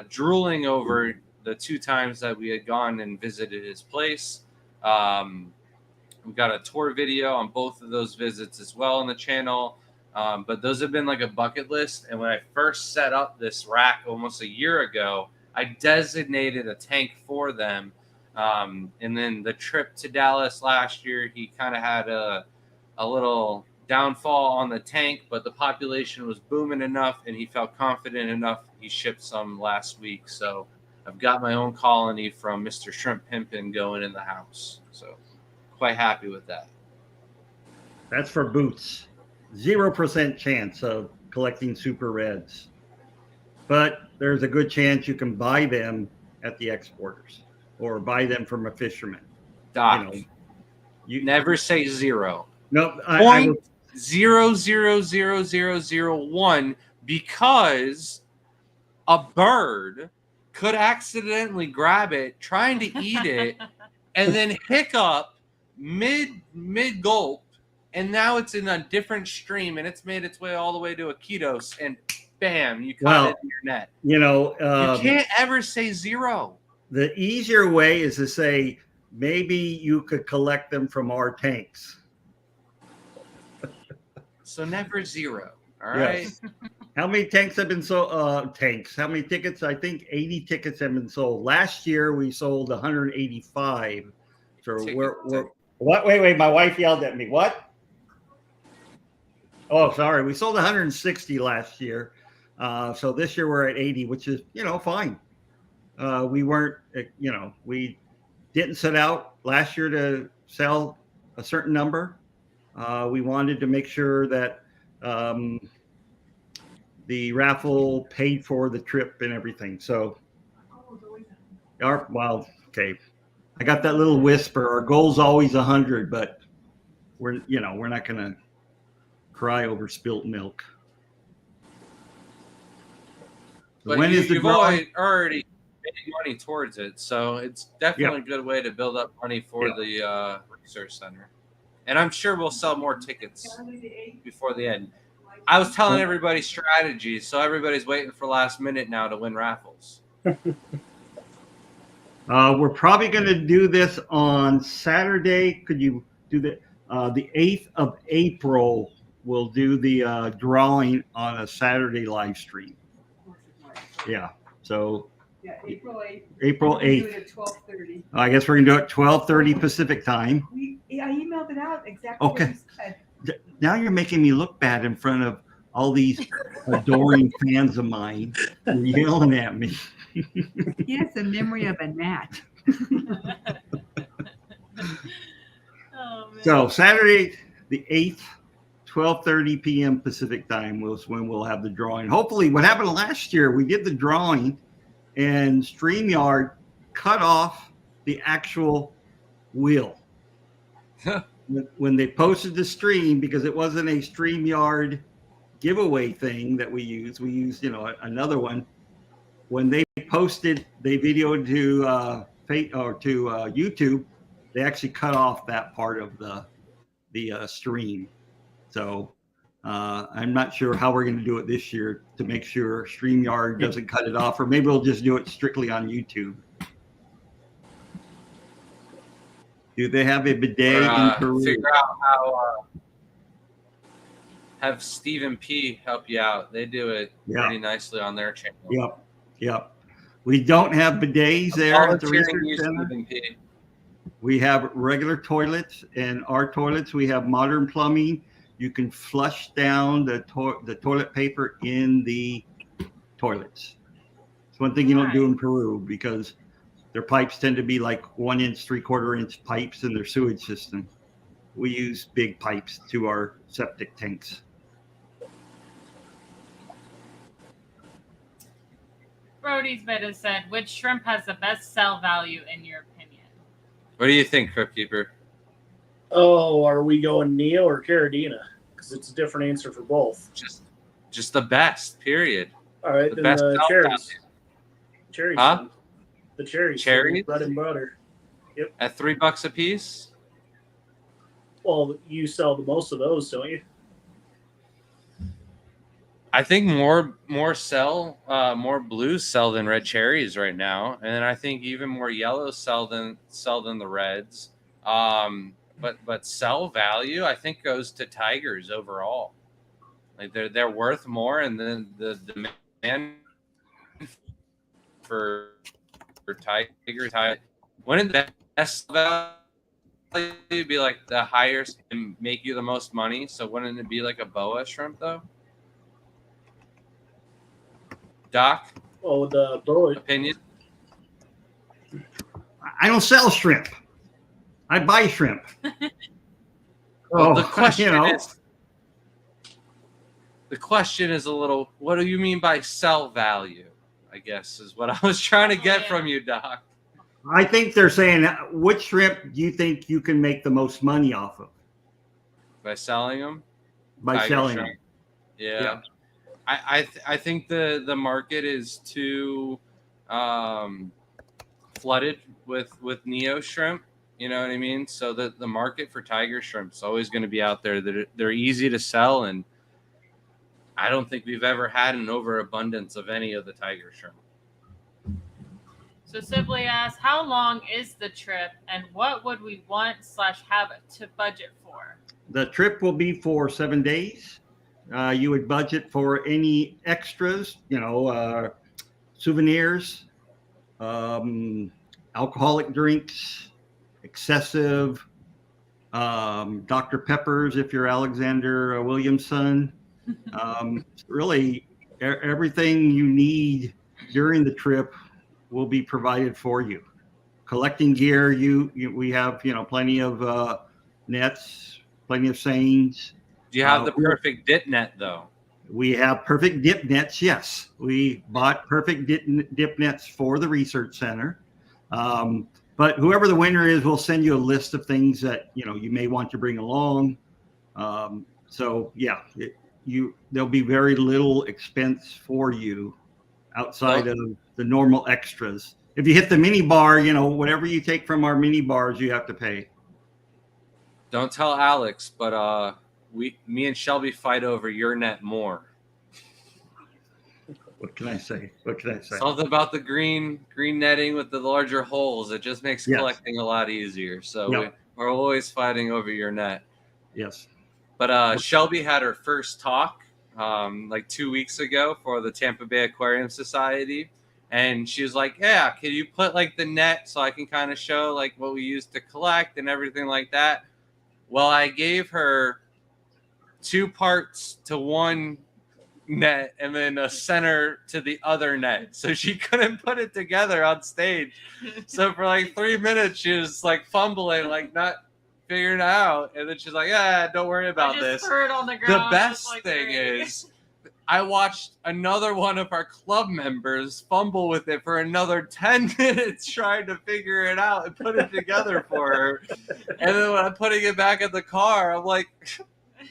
drooling over the 2 times that we had gone and visited his place. We've got a tour video on both of those visits as well on the channel. But those have been like a bucket list. And when I first set up this rack almost a year ago, I designated a tank for them. And then the trip to Dallas last year, he kind of had a little downfall on the tank, but the population was booming enough and he felt confident enough. He shipped some last week. So I've got my own colony from Mr. Shrimp Pimpin' going in the house. So quite happy with that. That's for boots. 0% chance of collecting super reds. But there's a good chance you can buy them at the exporters or buy them from a fisherman. Doc, you never say 0. No, I 0.00001 because a bird could accidentally grab it, trying to eat it, and then hiccup mid gulp, and now it's in a different stream, and it's made its way all the way to Iquitos, and bam, you caught it in your net. You can't ever say 0. The easier way is to say maybe you could collect them from our tanks. So never 0. All right. Yes. How many tanks have been sold? Tanks. How many tickets? I think 80 tickets have been sold. Last year we sold 185. So we're what? Wait. My wife yelled at me. What? Oh, sorry. We sold 160 last year. So this year we're at 80, which is, fine. We weren't, we didn't set out last year to sell a certain number. We wanted to make sure that the raffle paid for the trip and everything. So, okay. I got that little whisper. Our goal's always 100, but we're not going to cry over spilt milk. But you've already making money towards it, so it's definitely a good way to build up money for the research center. And I'm sure we'll sell more tickets before the end. I was telling everybody strategies, so everybody's waiting for last minute now to win raffles. We're probably going to do this on Saturday. Could you do the 8th of April? We'll do the drawing on a Saturday live stream. Yeah. So. Yeah, April 8th. April 8th. Do it at 12:30. I guess we're going to do it 12:30 Pacific time. I emailed it out exactly. Okay. Now you're making me look bad in front of all these adoring fans of mine. You're yelling at me. He has the memory of a gnat. So Saturday the 8th, 12:30 p.m. Pacific time was when we'll have the drawing. Hopefully, what happened last year, we did the drawing and StreamYard cut off the actual wheel. When they posted the stream, because it wasn't a StreamYard giveaway thing that we used another one. When they posted, they videoed to YouTube, they actually cut off that part of the stream. So I'm not sure how we're going to do it this year to make sure StreamYard doesn't cut it off, or maybe we'll just do it strictly on YouTube. Do they have a bidet in Peru? Figure out how have Stephen P help you out. They do it pretty nicely on their channel. Yep. We don't have bidets there at the research center. We have regular toilets, and our toilets, we have modern plumbing. You can flush down the toilet paper in the toilets. It's one thing you don't do in Peru because their pipes tend to be like 1 inch, 3/4 inch pipes in their sewage system. We use big pipes to our septic tanks. Brody's Beta said, which shrimp has the best sell value in your opinion? What do you think, Crypt Keeper? Oh, are we going Neo or Caradina? Because it's a different answer for both. Just the best, period. All right, The then best the sell cherries. value. Cherries. Huh? Then. The cherries. Cherries? Bread and butter. Yep. At $3 a piece? Well, you sell the most of those, don't you? I think more blues sell than red cherries right now, and then I think even more yellows sell than the reds. But sell value I think goes to tigers overall. Like they're worth more, and then the demand for tigers high. Wouldn't the best value be like the highest and make you the most money? So wouldn't it be like a boa shrimp though? Doc, Oh, the boa. opinion? I don't sell shrimp. I buy shrimp. Well, Oh, the question you know, is, a little. What do you mean by sell value? I guess is what I was trying to get from you, Doc. I think they're saying, which shrimp do you think you can make the most money off of? By selling them? By Tiger selling shrimp. them. Yeah. Yeah. I think the market is too flooded with neo shrimp. You know what I mean? So the market for tiger shrimp is always going to be out there. They're easy to sell, and I don't think we've ever had an overabundance of any of the tiger shrimp. So Sibley asks, how long is the trip, and what would we want / have to budget for? The trip will be for 7 days. You would budget for any extras, souvenirs, alcoholic drinks, excessive, Dr. Peppers if you're Alexander Williamson. Really, everything you need during the trip will be provided for you. Collecting gear, we have plenty of nets, plenty of seines. Do you have the perfect dip net though? We have perfect dip nets. Yes, we bought perfect dip nets for the research center. But whoever the winner is, we'll send you a list of things that you may want to bring along. So yeah, there'll be very little expense for you outside of the normal extras. If you hit the mini bar, whatever you take from our mini bars, you have to pay. Don't tell Alex, but me and Shelby fight over your net more. What can I say? Something about the green netting with the larger holes. It just makes collecting a lot easier. So we're always fighting over your net. Yes. But Shelby had her first talk like 2 weeks ago for the Tampa Bay Aquarium Society. And she was like, yeah, can you put like the net so I can kind of show like what we used to collect and everything like that? Well, I gave her 2 parts to one net and then a center to the other net. So she couldn't put it together on stage. So for like 3 minutes, she was like fumbling, like not figuring it out. And then she's like, yeah, don't worry about this. Threw it on the ground. The best thing is I watched another one of our club members fumble with it for another 10 minutes trying to figure it out and put it together for her. And then when I'm putting it back in the car, I'm like,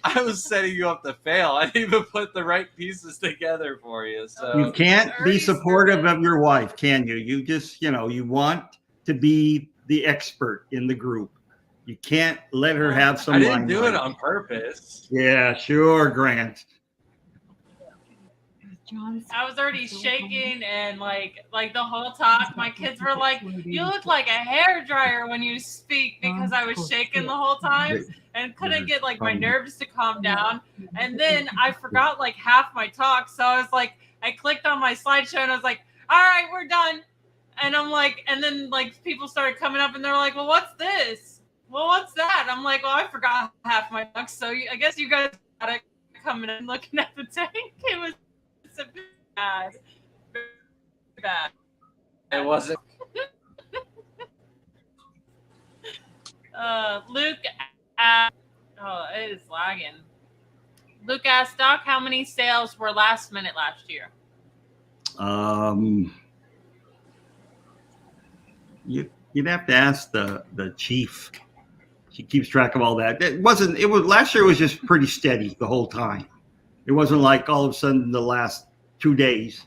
I was setting you up to fail. I didn't even put the right pieces together for you. So you can't be supportive of your wife, can you? You just, you want to be the expert in the group. You can't let her have some. I didn't do it on purpose. Yeah, sure, Grant. I was already shaking and like the whole talk. My kids were like, "You look like a hairdryer when you speak," because I was shaking the whole time and couldn't get like my nerves to calm down. And then I forgot like half my talk, so I was like, I clicked on my slideshow and I was like, "All right, we're done." And I'm like, and then like people started coming up and they're like, "Well, what's this? Well, what's that?" I'm like, "Well, I forgot half my talk, so I guess you guys got it coming and looking at the tank." It was bad. It wasn't. Luke asked, it is lagging. Luke asked, Doc, how many sales were last minute last year? You'd have to ask the chief. She keeps track of all that. Last year was just pretty steady the whole time. It wasn't like all of a sudden the last 2 days.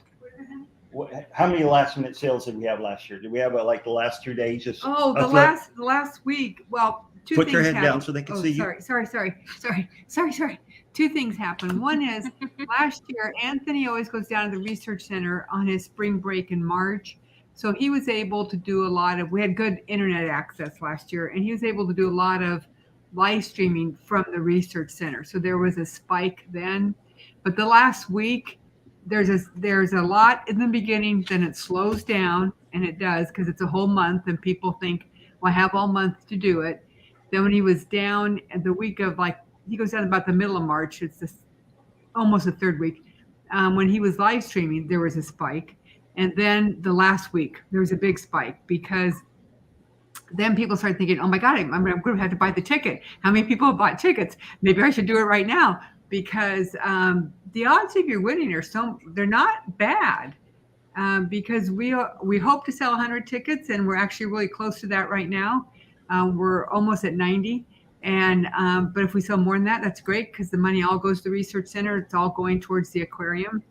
How many last minute sales did we have last year? Did we have like the last 2 days? The last week. Well, two Put your things head down so they can see you. Sorry. Two things happened. One is last year, Anthony always goes down to the research center on his spring break in March. So he was able to do we had good internet access last year, and he was able to do a lot of live streaming from the research center. So there was a spike then. But the last week, there's a lot in the beginning, then it slows down, and it does because it's a whole month, and people think, well, I have all month to do it. Then when he was down at the week of he goes down about the middle of March, it's almost the third week. When he was live streaming, there was a spike. And then the last week, there was a big spike because then people started thinking, oh my God, I'm going to have to buy the ticket. How many people have bought tickets? Maybe I should do it right now because the odds of you winning they're not bad. Because we hope to sell 100 tickets, and we're actually really close to that right now. We're almost at 90, but if we sell more than that, that's great because the money all goes to the research center. It's all going towards the aquarium.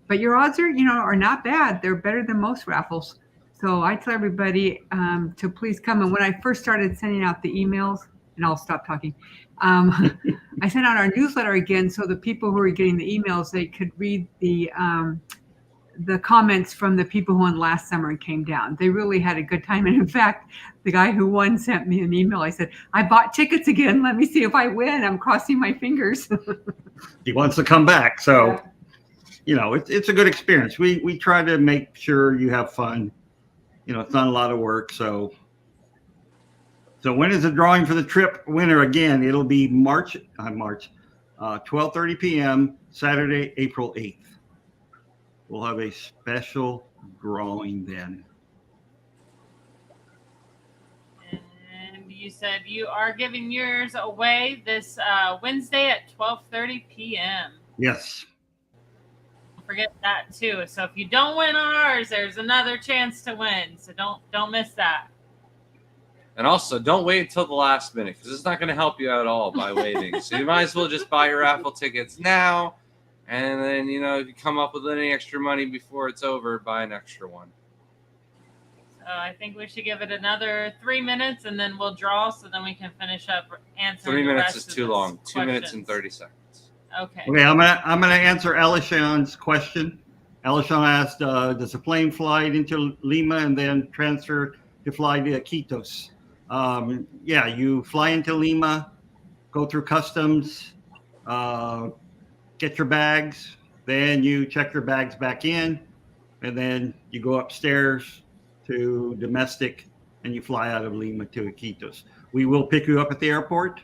But your odds are not bad. They're better than most raffles. So I tell everybody to please come. And when I first started sending out the emails, and I'll stop talking, I sent out our newsletter again so the people who are getting the emails, they could read the comments from the people who won last summer and came down. They really had a good time. And in fact, the guy who won sent me an email. I said, I bought tickets again. Let me see if I win. I'm crossing my fingers. He wants to come back. So, it's a good experience. We try to make sure you have fun. It's not a lot of work. So when is the drawing for the trip winner again? It'll be March 12:30 p.m. Saturday, April 8th. We'll have a special drawing then. And you said you are giving yours away this Wednesday at 12:30 p.m. Yes. Don't forget that too. So if you don't win ours, there's another chance to win. So don't miss that. And also, don't wait until the last minute because it's not going to help you at all by waiting. So you might as well just buy your raffle tickets now. And then, if you come up with any extra money before it's over, buy an extra one. So I think we should give it another 3 minutes, and then we'll draw so then we can finish up answering 3 the minutes rest is of too this long. 2 minutes questions. and 30 seconds. Okay. Okay, I'm gonna answer Alishan's question. Alishan asked, does a plane fly into Lima and then transfer to fly to Iquitos? Yeah, you fly into Lima, go through customs, get your bags, then you check your bags back in, and then you go upstairs to domestic, and you fly out of Lima to Iquitos. We will pick you up at the airport,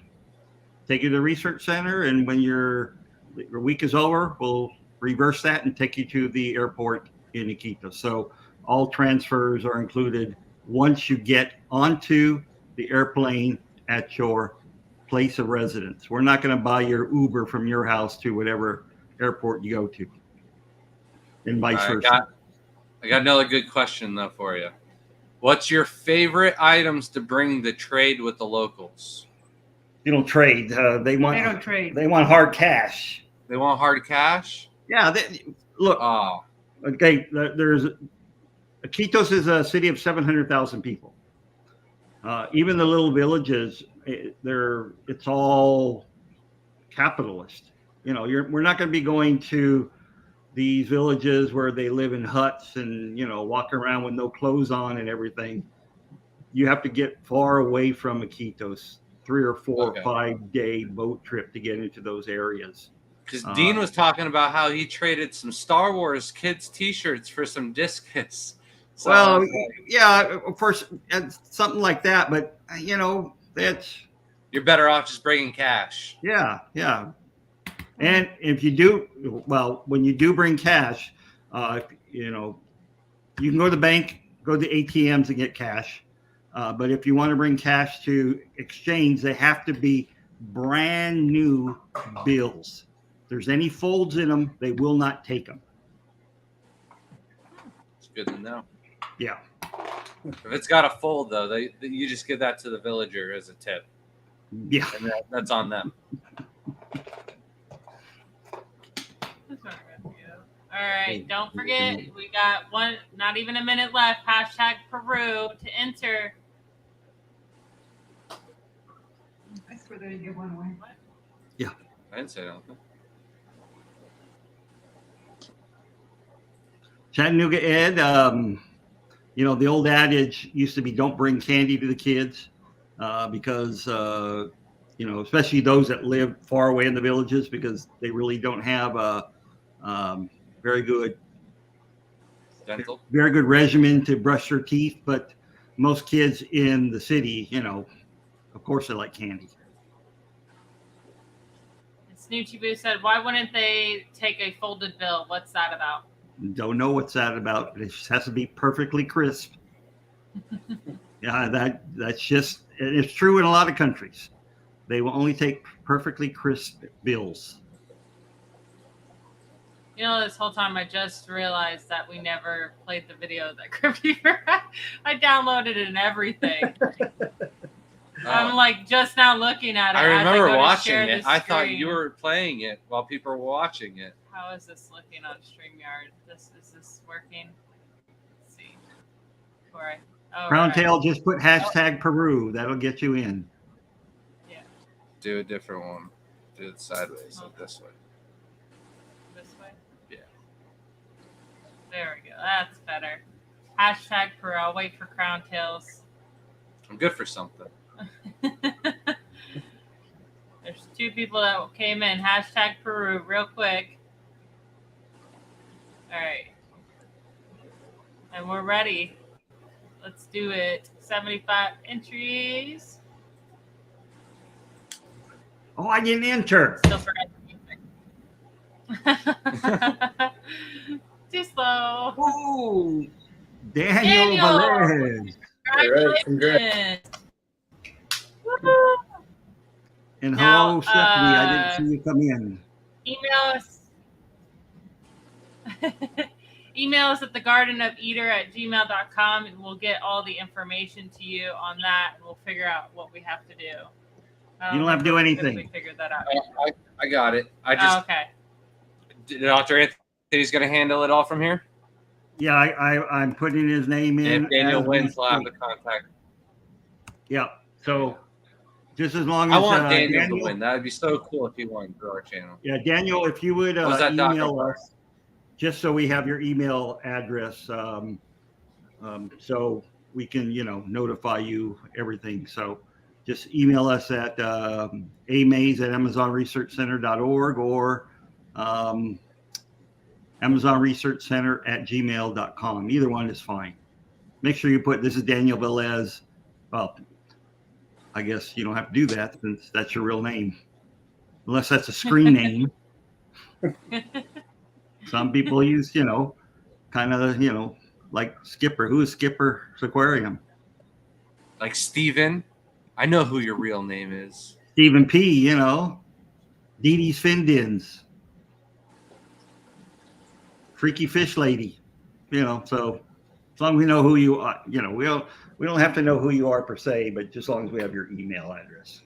take you to the research center, and when your week is over, we'll reverse that and take you to the airport in Iquitos. So all transfers are included once you get onto the airplane at your place of residence. We're not going to buy your Uber from your house to whatever airport you go to, and vice versa. I got another good question though for you. What's your favorite items to bring to trade with the locals? You don't trade. They don't trade. They want hard cash. They want hard cash? Yeah. Look. Oh. Okay. Iquitos is a city of 700,000 people. Even the little villages, it's all capitalist. We're not going to be going to these villages where they live in huts and walk around with no clothes on and everything. You have to get far away from Iquitos, 3 or 4 or 5 day boat trip to get into those areas. Because Dean was talking about how he traded some Star Wars kids T-shirts for some discus. So, well, yeah, of course, something like that. But that's you're better off just bringing cash. Yeah. And if you do, when you do bring cash, you can go to the bank, go to the ATMs and get cash. But if you want to bring cash to exchange, they have to be brand new bills. If there's any folds in them, they will not take them. It's good to know. Yeah. If it's got a fold, though, you just give that to the villager as a tip. Yeah. And that's on them. All right, don't forget, we got not even a minute left. #Peru to enter. for the give one away. I didn't say nothing. Chattanooga Ed, you know, the old adage used to be don't bring candy to the kids because, you know, especially those that live far away in the villages because they really don't have a very good Dental. regimen to brush their teeth. But most kids in the city, you know, of course they like candy. Snoochie Boo said, "Why wouldn't they take a folded bill? What's that about?" Don't know what's that about. It just has to be perfectly crisp. Yeah, that's just, it's true in a lot of countries. They will only take perfectly crisp bills. You know, this whole time I just realized that we never played the video that Crypt Keeper had. I downloaded it and everything. I'm like just now looking at it. I as remember go to watching share it. the I thought you screen. were playing it while people were watching it. How is this looking on StreamYard? Is this working? Let's see. Before Crown right. Tail, just put hashtag Peru. That'll get you in. Yeah. Do a different one. Do it sideways, like this way. This way? Yeah. There we go. That's better. Hashtag Peru. I'll wait for Crown Tails. I'm good for something. There's two people that came in. Hashtag Peru real quick. All right. And we're ready. Let's do it. 75 entries. Oh, I didn't enter. Still forgot the music. Too slow. Oh, Daniel Velez. All right, congrats. Woo-hoo. And Now, hello, Stephanie. I didn't see you come in. Email us. Email us at thegardenofeater@gmail.com and we'll get all the information to you on that. And we'll figure out what we have to do. You don't have to do if anything. We figured that out. I got it. I just okay. Dr. Anthony's going to handle it all from here. Yeah, I'm putting his name in. And if Daniel as we wins, we'll have speak. the contact. Yeah. So just as long as I want Daniel Daniel to win. That would be so cool if he won through our channel. Yeah, Daniel, if you would Was that Dr. email Clark? us, just so we have your email address, so we can, you know, notify you everything. So just email us at amaze@amazonresearchcenter.org or amazonresearchcenter@gmail.com. Either one is fine. Make sure you put, this is Daniel Velez. Well, I guess you don't have to do that since that's your real name, unless that's a screen name. Some people use, you know, kind of, you know, like Skipper. Who is Skipper's Aquarium? Like Steven. I know who your real name is. Stephen P., you know. Dee Dee's Fin Dins. Freaky Fish Lady. You know, so as long as we know who you are, you know, we don't have to know who you are per se, but just as long as we have your email address.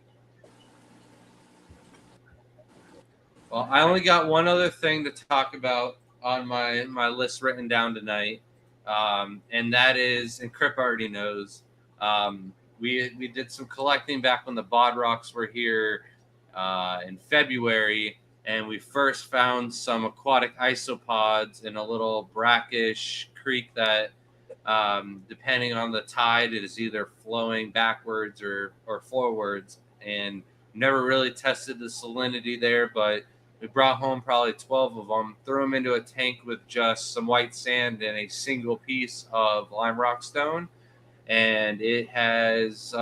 Well, I only got one other thing to talk about on my list written down tonight, and that is, and Crip already knows, we did some collecting back when the Bod Rocks were here in February, and we first found some aquatic isopods in a little brackish creek that, depending on the tide, it is either flowing backwards or forwards, and never really tested the salinity there, but we brought home probably 12 of them, threw them into a tank with just some white sand and a single piece of lime rock stone. And it has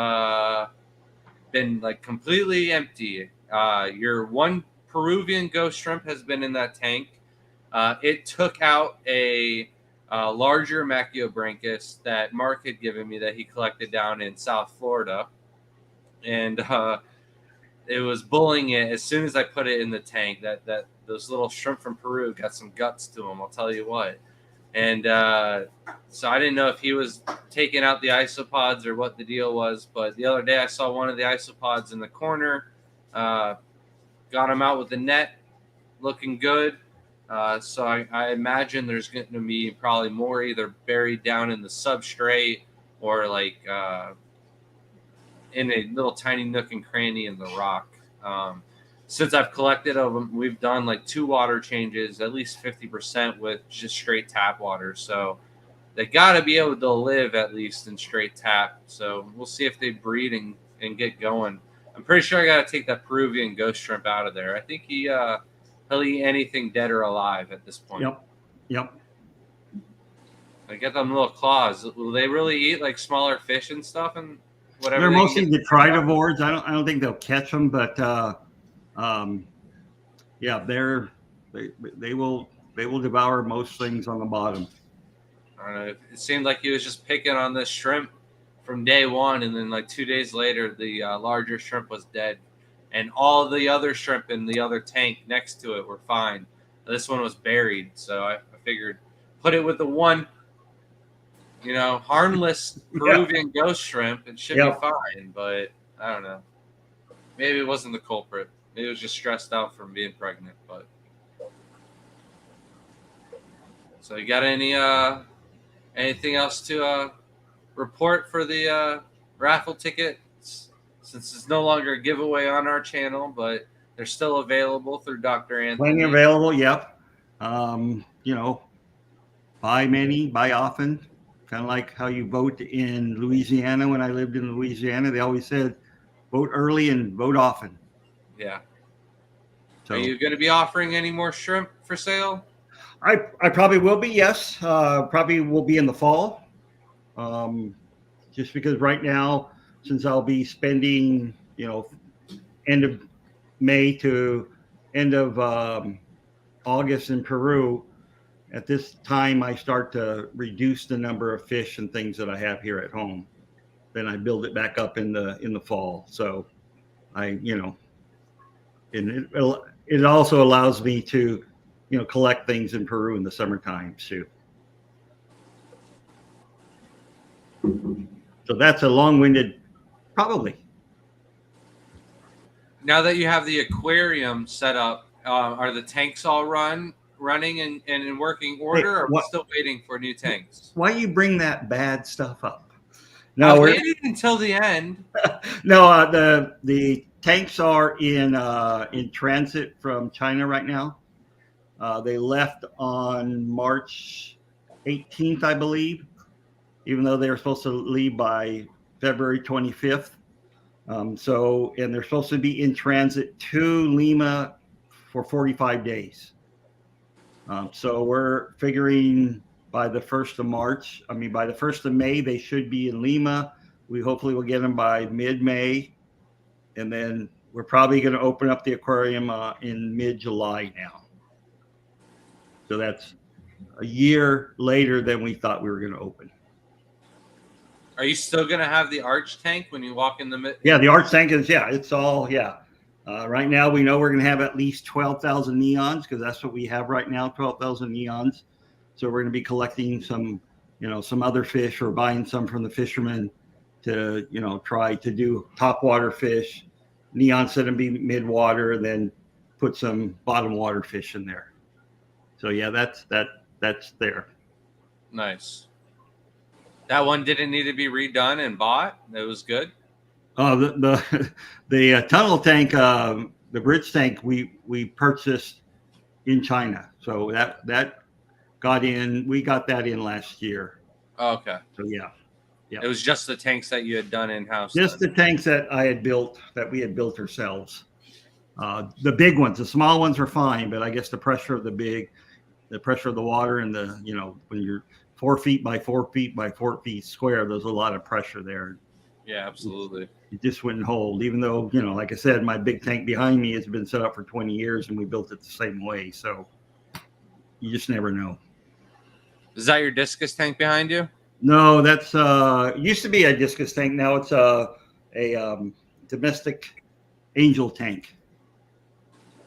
been like completely empty. Your one Peruvian ghost shrimp has been in that tank. It took out a larger Machiobranchus that Mark had given me that he collected down in South Florida. And it was bullying it as soon as I put it in the tank. That those little shrimp from Peru got some guts to them, I'll tell you what. And so I didn't know if he was taking out the isopods or what the deal was. But the other day I saw one of the isopods in the corner, got him out with the net, looking good. So I imagine there's going to be probably more either buried down in the substrate or like in a little tiny nook and cranny in the rock. Since I've collected them, we've done like 2 water changes, at least 50% with just straight tap water. So they got to be able to live at least in straight tap. So we'll see if they breed and get going. I'm pretty sure I got to take that Peruvian ghost shrimp out of there. I think he'll eat anything dead or alive at this point. Yep. I get them little claws. Will they really eat like smaller fish and stuff and whatever? They're mostly detritivores. I don't think they'll catch them, but yeah, they will devour most things on the bottom. I don't know. It seemed like he was just picking on this shrimp from day one, and then like 2 days later, the larger shrimp was dead, and all the other shrimp in the other tank next to it were fine. This one was buried, so I figured put it with the one, harmless Peruvian ghost shrimp. It should be fine, but I don't know. Maybe it wasn't the culprit. Maybe it was just stressed out from being pregnant. But so you got anything else to report for the raffle tickets? Since it's no longer a giveaway on our channel, but they're still available through Dr. Anthony. Plenty available. Yep. Buy many, buy often. Kind of like how you vote in Louisiana. When I lived in Louisiana, they always said, vote early and vote often. Yeah. So, are you going to be offering any more shrimp for sale? I probably will be. Yes. Probably will be in the fall. Just because right now, since I'll be spending, end of May to end of August in Peru, at this time I start to reduce the number of fish and things that I have here at home. Then I build it back up in the fall. So and it also allows me to, collect things in Peru in the summertime too. So that's a long-winded, probably. Now that you have the aquarium set up, are the tanks all running and in working order, or are we still waiting for new tanks? Why you bring that bad stuff up? No, we're waiting until the end. No, the tanks are in transit from China right now. They left on March 18th, I believe, even though they were supposed to leave by February 25th. And they're supposed to be in transit to Lima for 45 days. So we're figuring by the 1st of March, by the 1st of May, they should be in Lima. We hopefully will get them by mid-May. And then we're probably going to open up the aquarium in mid-July now. So that's a year later than we thought we were going to open. Are you still going to have the arch tank when you walk in the mid? Yeah, the arch tank is, it's all, right now we know we're going to have at least 12,000 neons because that's what we have right now, 12,000 neons. So we're going to be collecting some, some other fish or buying some from the fishermen to, try to do top water fish, neon set and be mid water, and then put some bottom water fish in there. So yeah, that's there. Nice. That one didn't need to be redone and bought. It was good. The tunnel tank, the bridge tank, we purchased in China. So that got in. We got that in last year. Oh, okay. So yeah. It was just the tanks that you had done in house. Just the tanks that I had built, that we had built ourselves. The big ones, the small ones are fine, but I guess the pressure of the pressure of the water and when you're 4 feet by 4 feet by 4 feet square, there's a lot of pressure there. Yeah, absolutely. It just wouldn't hold, even though, like I said, my big tank behind me has been set up for 20 years and we built it the same way. So you just never know. Is that your discus tank behind you? No, that's used to be a discus tank. Now it's a domestic angel tank.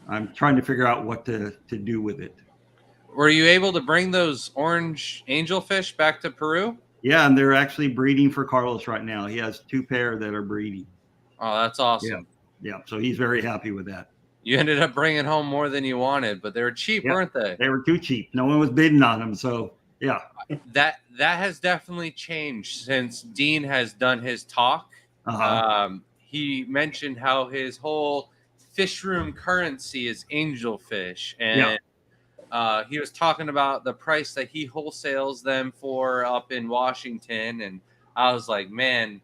I'm trying to figure out what to do with it. Were you able to bring those orange angelfish back to Peru? Yeah, and they're actually breeding for Carlos right now. He has 2 pair that are breeding. Oh, that's awesome. Yeah. So he's very happy with that. You ended up bringing home more than you wanted, but they were cheap, weren't they? They were too cheap. No one was bidding on them. So yeah. That has definitely changed since Dean has done his talk He mentioned how his whole fish room currency is angelfish, and he was talking about the price that he wholesales them for up in Washington, and I was like, man,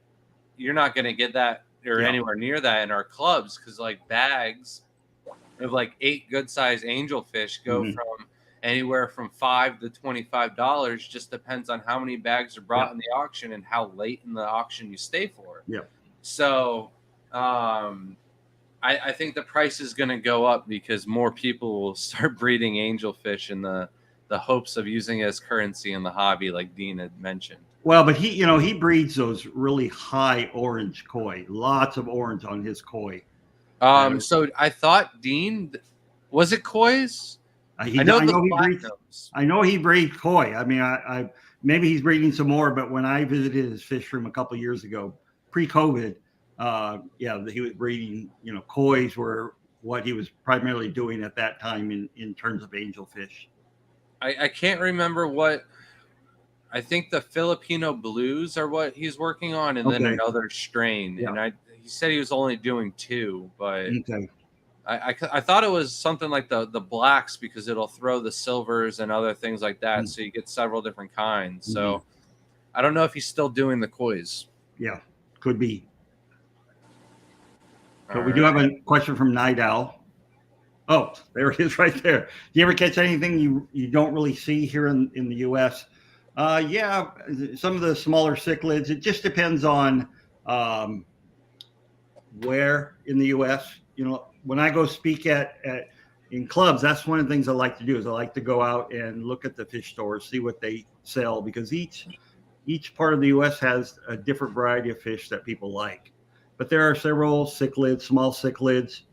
you're not going to get that or anywhere near that in our clubs, because like bags of like 8 good sized angelfish go from anywhere from $5 to $25. Just depends on how many bags are brought in the auction and how late in the auction you stay for. So I think the price is going to go up because more people will start breeding angelfish in the hopes of using it as currency in the hobby, like Dean had mentioned. Well, but he breeds those really high orange koi, lots of orange on his koi. So I thought Dean, was it kois? I know he breeds koi. I mean, I maybe he's breeding some more, but when I visited his fish room a couple of years ago, pre-COVID, he was breeding. Kois were what he was primarily doing at that time in terms of angelfish. I can't remember what. I think the Filipino blues are what he's working on, and then another strain. And he said he was only doing 2, but I thought it was something like the blacks, because it'll throw the silvers and other things like that, so you get several different kinds. So I don't know if he's still doing the kois. Yeah, could be. But we do have a question from Night Owl. Oh, there it is right there. Do you ever catch anything you don't really see here in the U.S.? Some of the smaller cichlids. It just depends on where in the U.S. When I go speak in clubs, that's one of the things I like to do. Is I like to go out and look at the fish stores, see what they sell, because each part of the U.S. has a different variety of fish that people like. But there are several cichlids, small cichlids.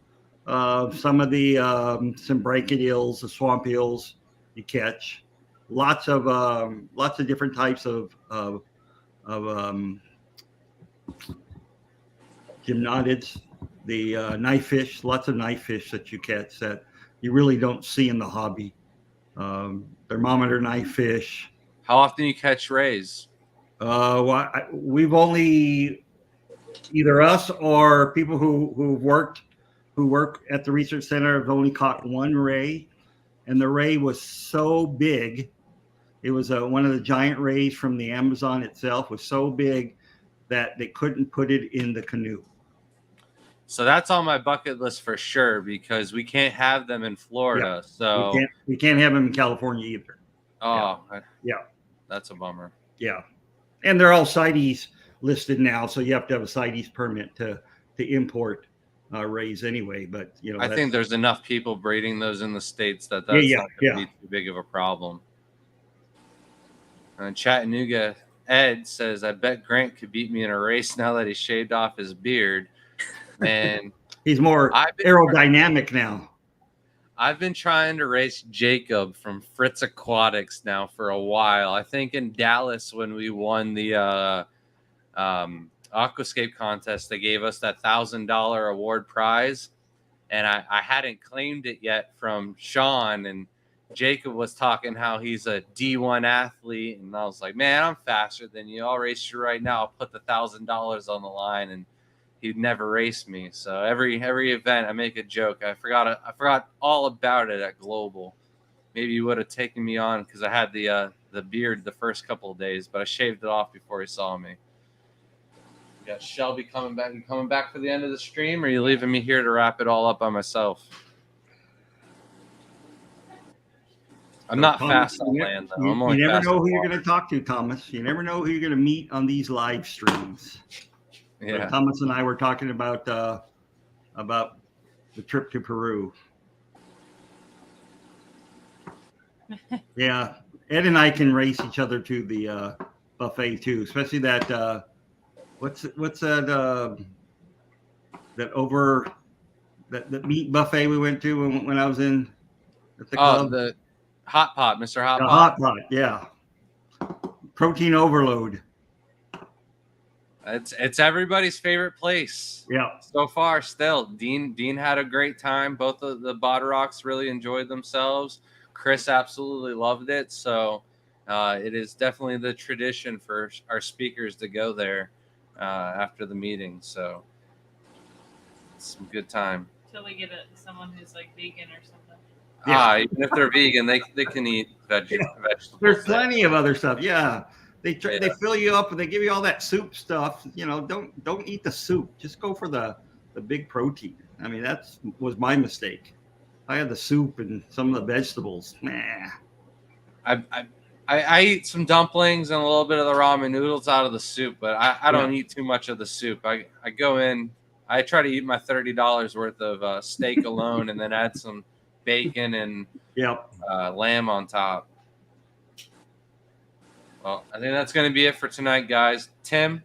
Some of the symbrachid eels, the swamp eels you catch. Lots of different types of gymnotids, the knife fish, lots of knife fish that you catch that you really don't see in the hobby. Thermometer knife fish. How often you catch rays? We've only, either us or people who work at the research center have only caught 1 ray, and the ray was so big. It was one of the giant rays from the Amazon itself, was so big that they couldn't put it in the canoe. So that's on my bucket list for sure, because we can't have them in Florida. So we can't have them in California either. That's a bummer. Yeah, and they're all CITES listed now, so you have to have a CITES permit to import rays anyway. But I think there's enough people breeding those in the States that's not going to be too big of a problem. Chattanooga Ed says, I bet Grant could beat me in a race now that he shaved off his beard. And he's more aerodynamic now. I've been trying to race Jacob from Fritz Aquatics now for a while. I think in Dallas, when we won the Aquascape contest, they gave us that $1,000 award prize, and I hadn't claimed it yet from Sean, and Jacob was talking how he's a D1 athlete, and I was like, man, I'm faster than you. I'll race you right now. I'll put the $1,000 on the line, and he'd never race me. So every event I make a joke. I forgot all about it at Global. Maybe he would have taken me on because I had the beard the first couple of days, but I shaved it off before he saw me. We got Shelby coming back. You coming back for the end of the stream, or are you leaving me here to wrap it all up by myself? I'm not Thomas, fast on land, though. You never know who you're going to talk to, Thomas. You never know who you're going to meet on these live streams. Yeah. Thomas and I were talking about the trip to Peru. Yeah, Ed and I can race each other to the buffet too, especially that what's that that meat buffet we went to when I was in at the club. The Hot Pot, Mr. Hot Pot. Hot Pot, yeah. Protein overload. It's everybody's favorite place. Yeah. So far, still. Dean had a great time. Both of the Botterocks really enjoyed themselves. Chris absolutely loved it. So it is definitely the tradition for our speakers to go there. after the meeting. So it's some good time. Till we get someone who's like vegan or something. Yeah. Even if they're vegan, they can eat vegetables. There's plenty of other stuff. Yeah. They Yeah. fill you up and they give you all that soup stuff. You know, don't eat the soup. Just go for the big protein. I mean, was my mistake. I had the soup and some of the vegetables. Nah. I eat some dumplings and a little bit of the ramen noodles out of the soup, but I don't eat too much of the soup. I go in, I try to eat my $30 worth of steak alone and then add some bacon and lamb on top. Well, I think that's going to be it for tonight, guys. Tim,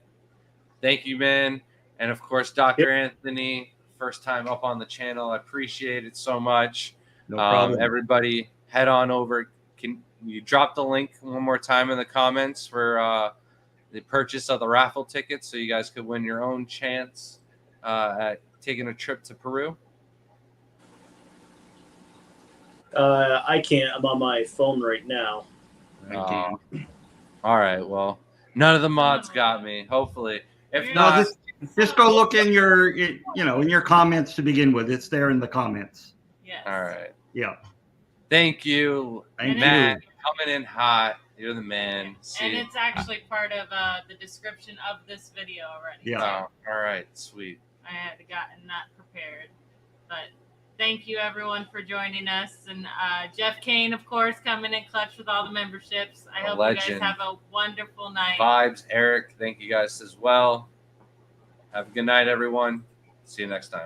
thank you, man. And, of course, Dr. Anthony, first time up on the channel. I appreciate it so much. No problem. Everybody, head on over. Can you drop the link one more time in the comments for the purchase of the raffle tickets so you guys could win your own chance at taking a trip to Peru? I can't. I'm on my phone right now. All right. Well, none of the mods got me. Hopefully, if No, not, just go look in your comments to begin with. It's there in the comments. Yes. all right. Yeah. Thank you, Thank Matt. you. Coming in hot. You're the man. And it's actually part of the description of this video already. Yeah. Oh, all right. Sweet. I had gotten that prepared. But thank you, everyone, for joining us. And Jeff Kane, of course, coming in clutch with all the memberships. I hope you guys have a wonderful night. Vibes, Eric. Thank you guys as well. Have a good night, everyone. See you next time.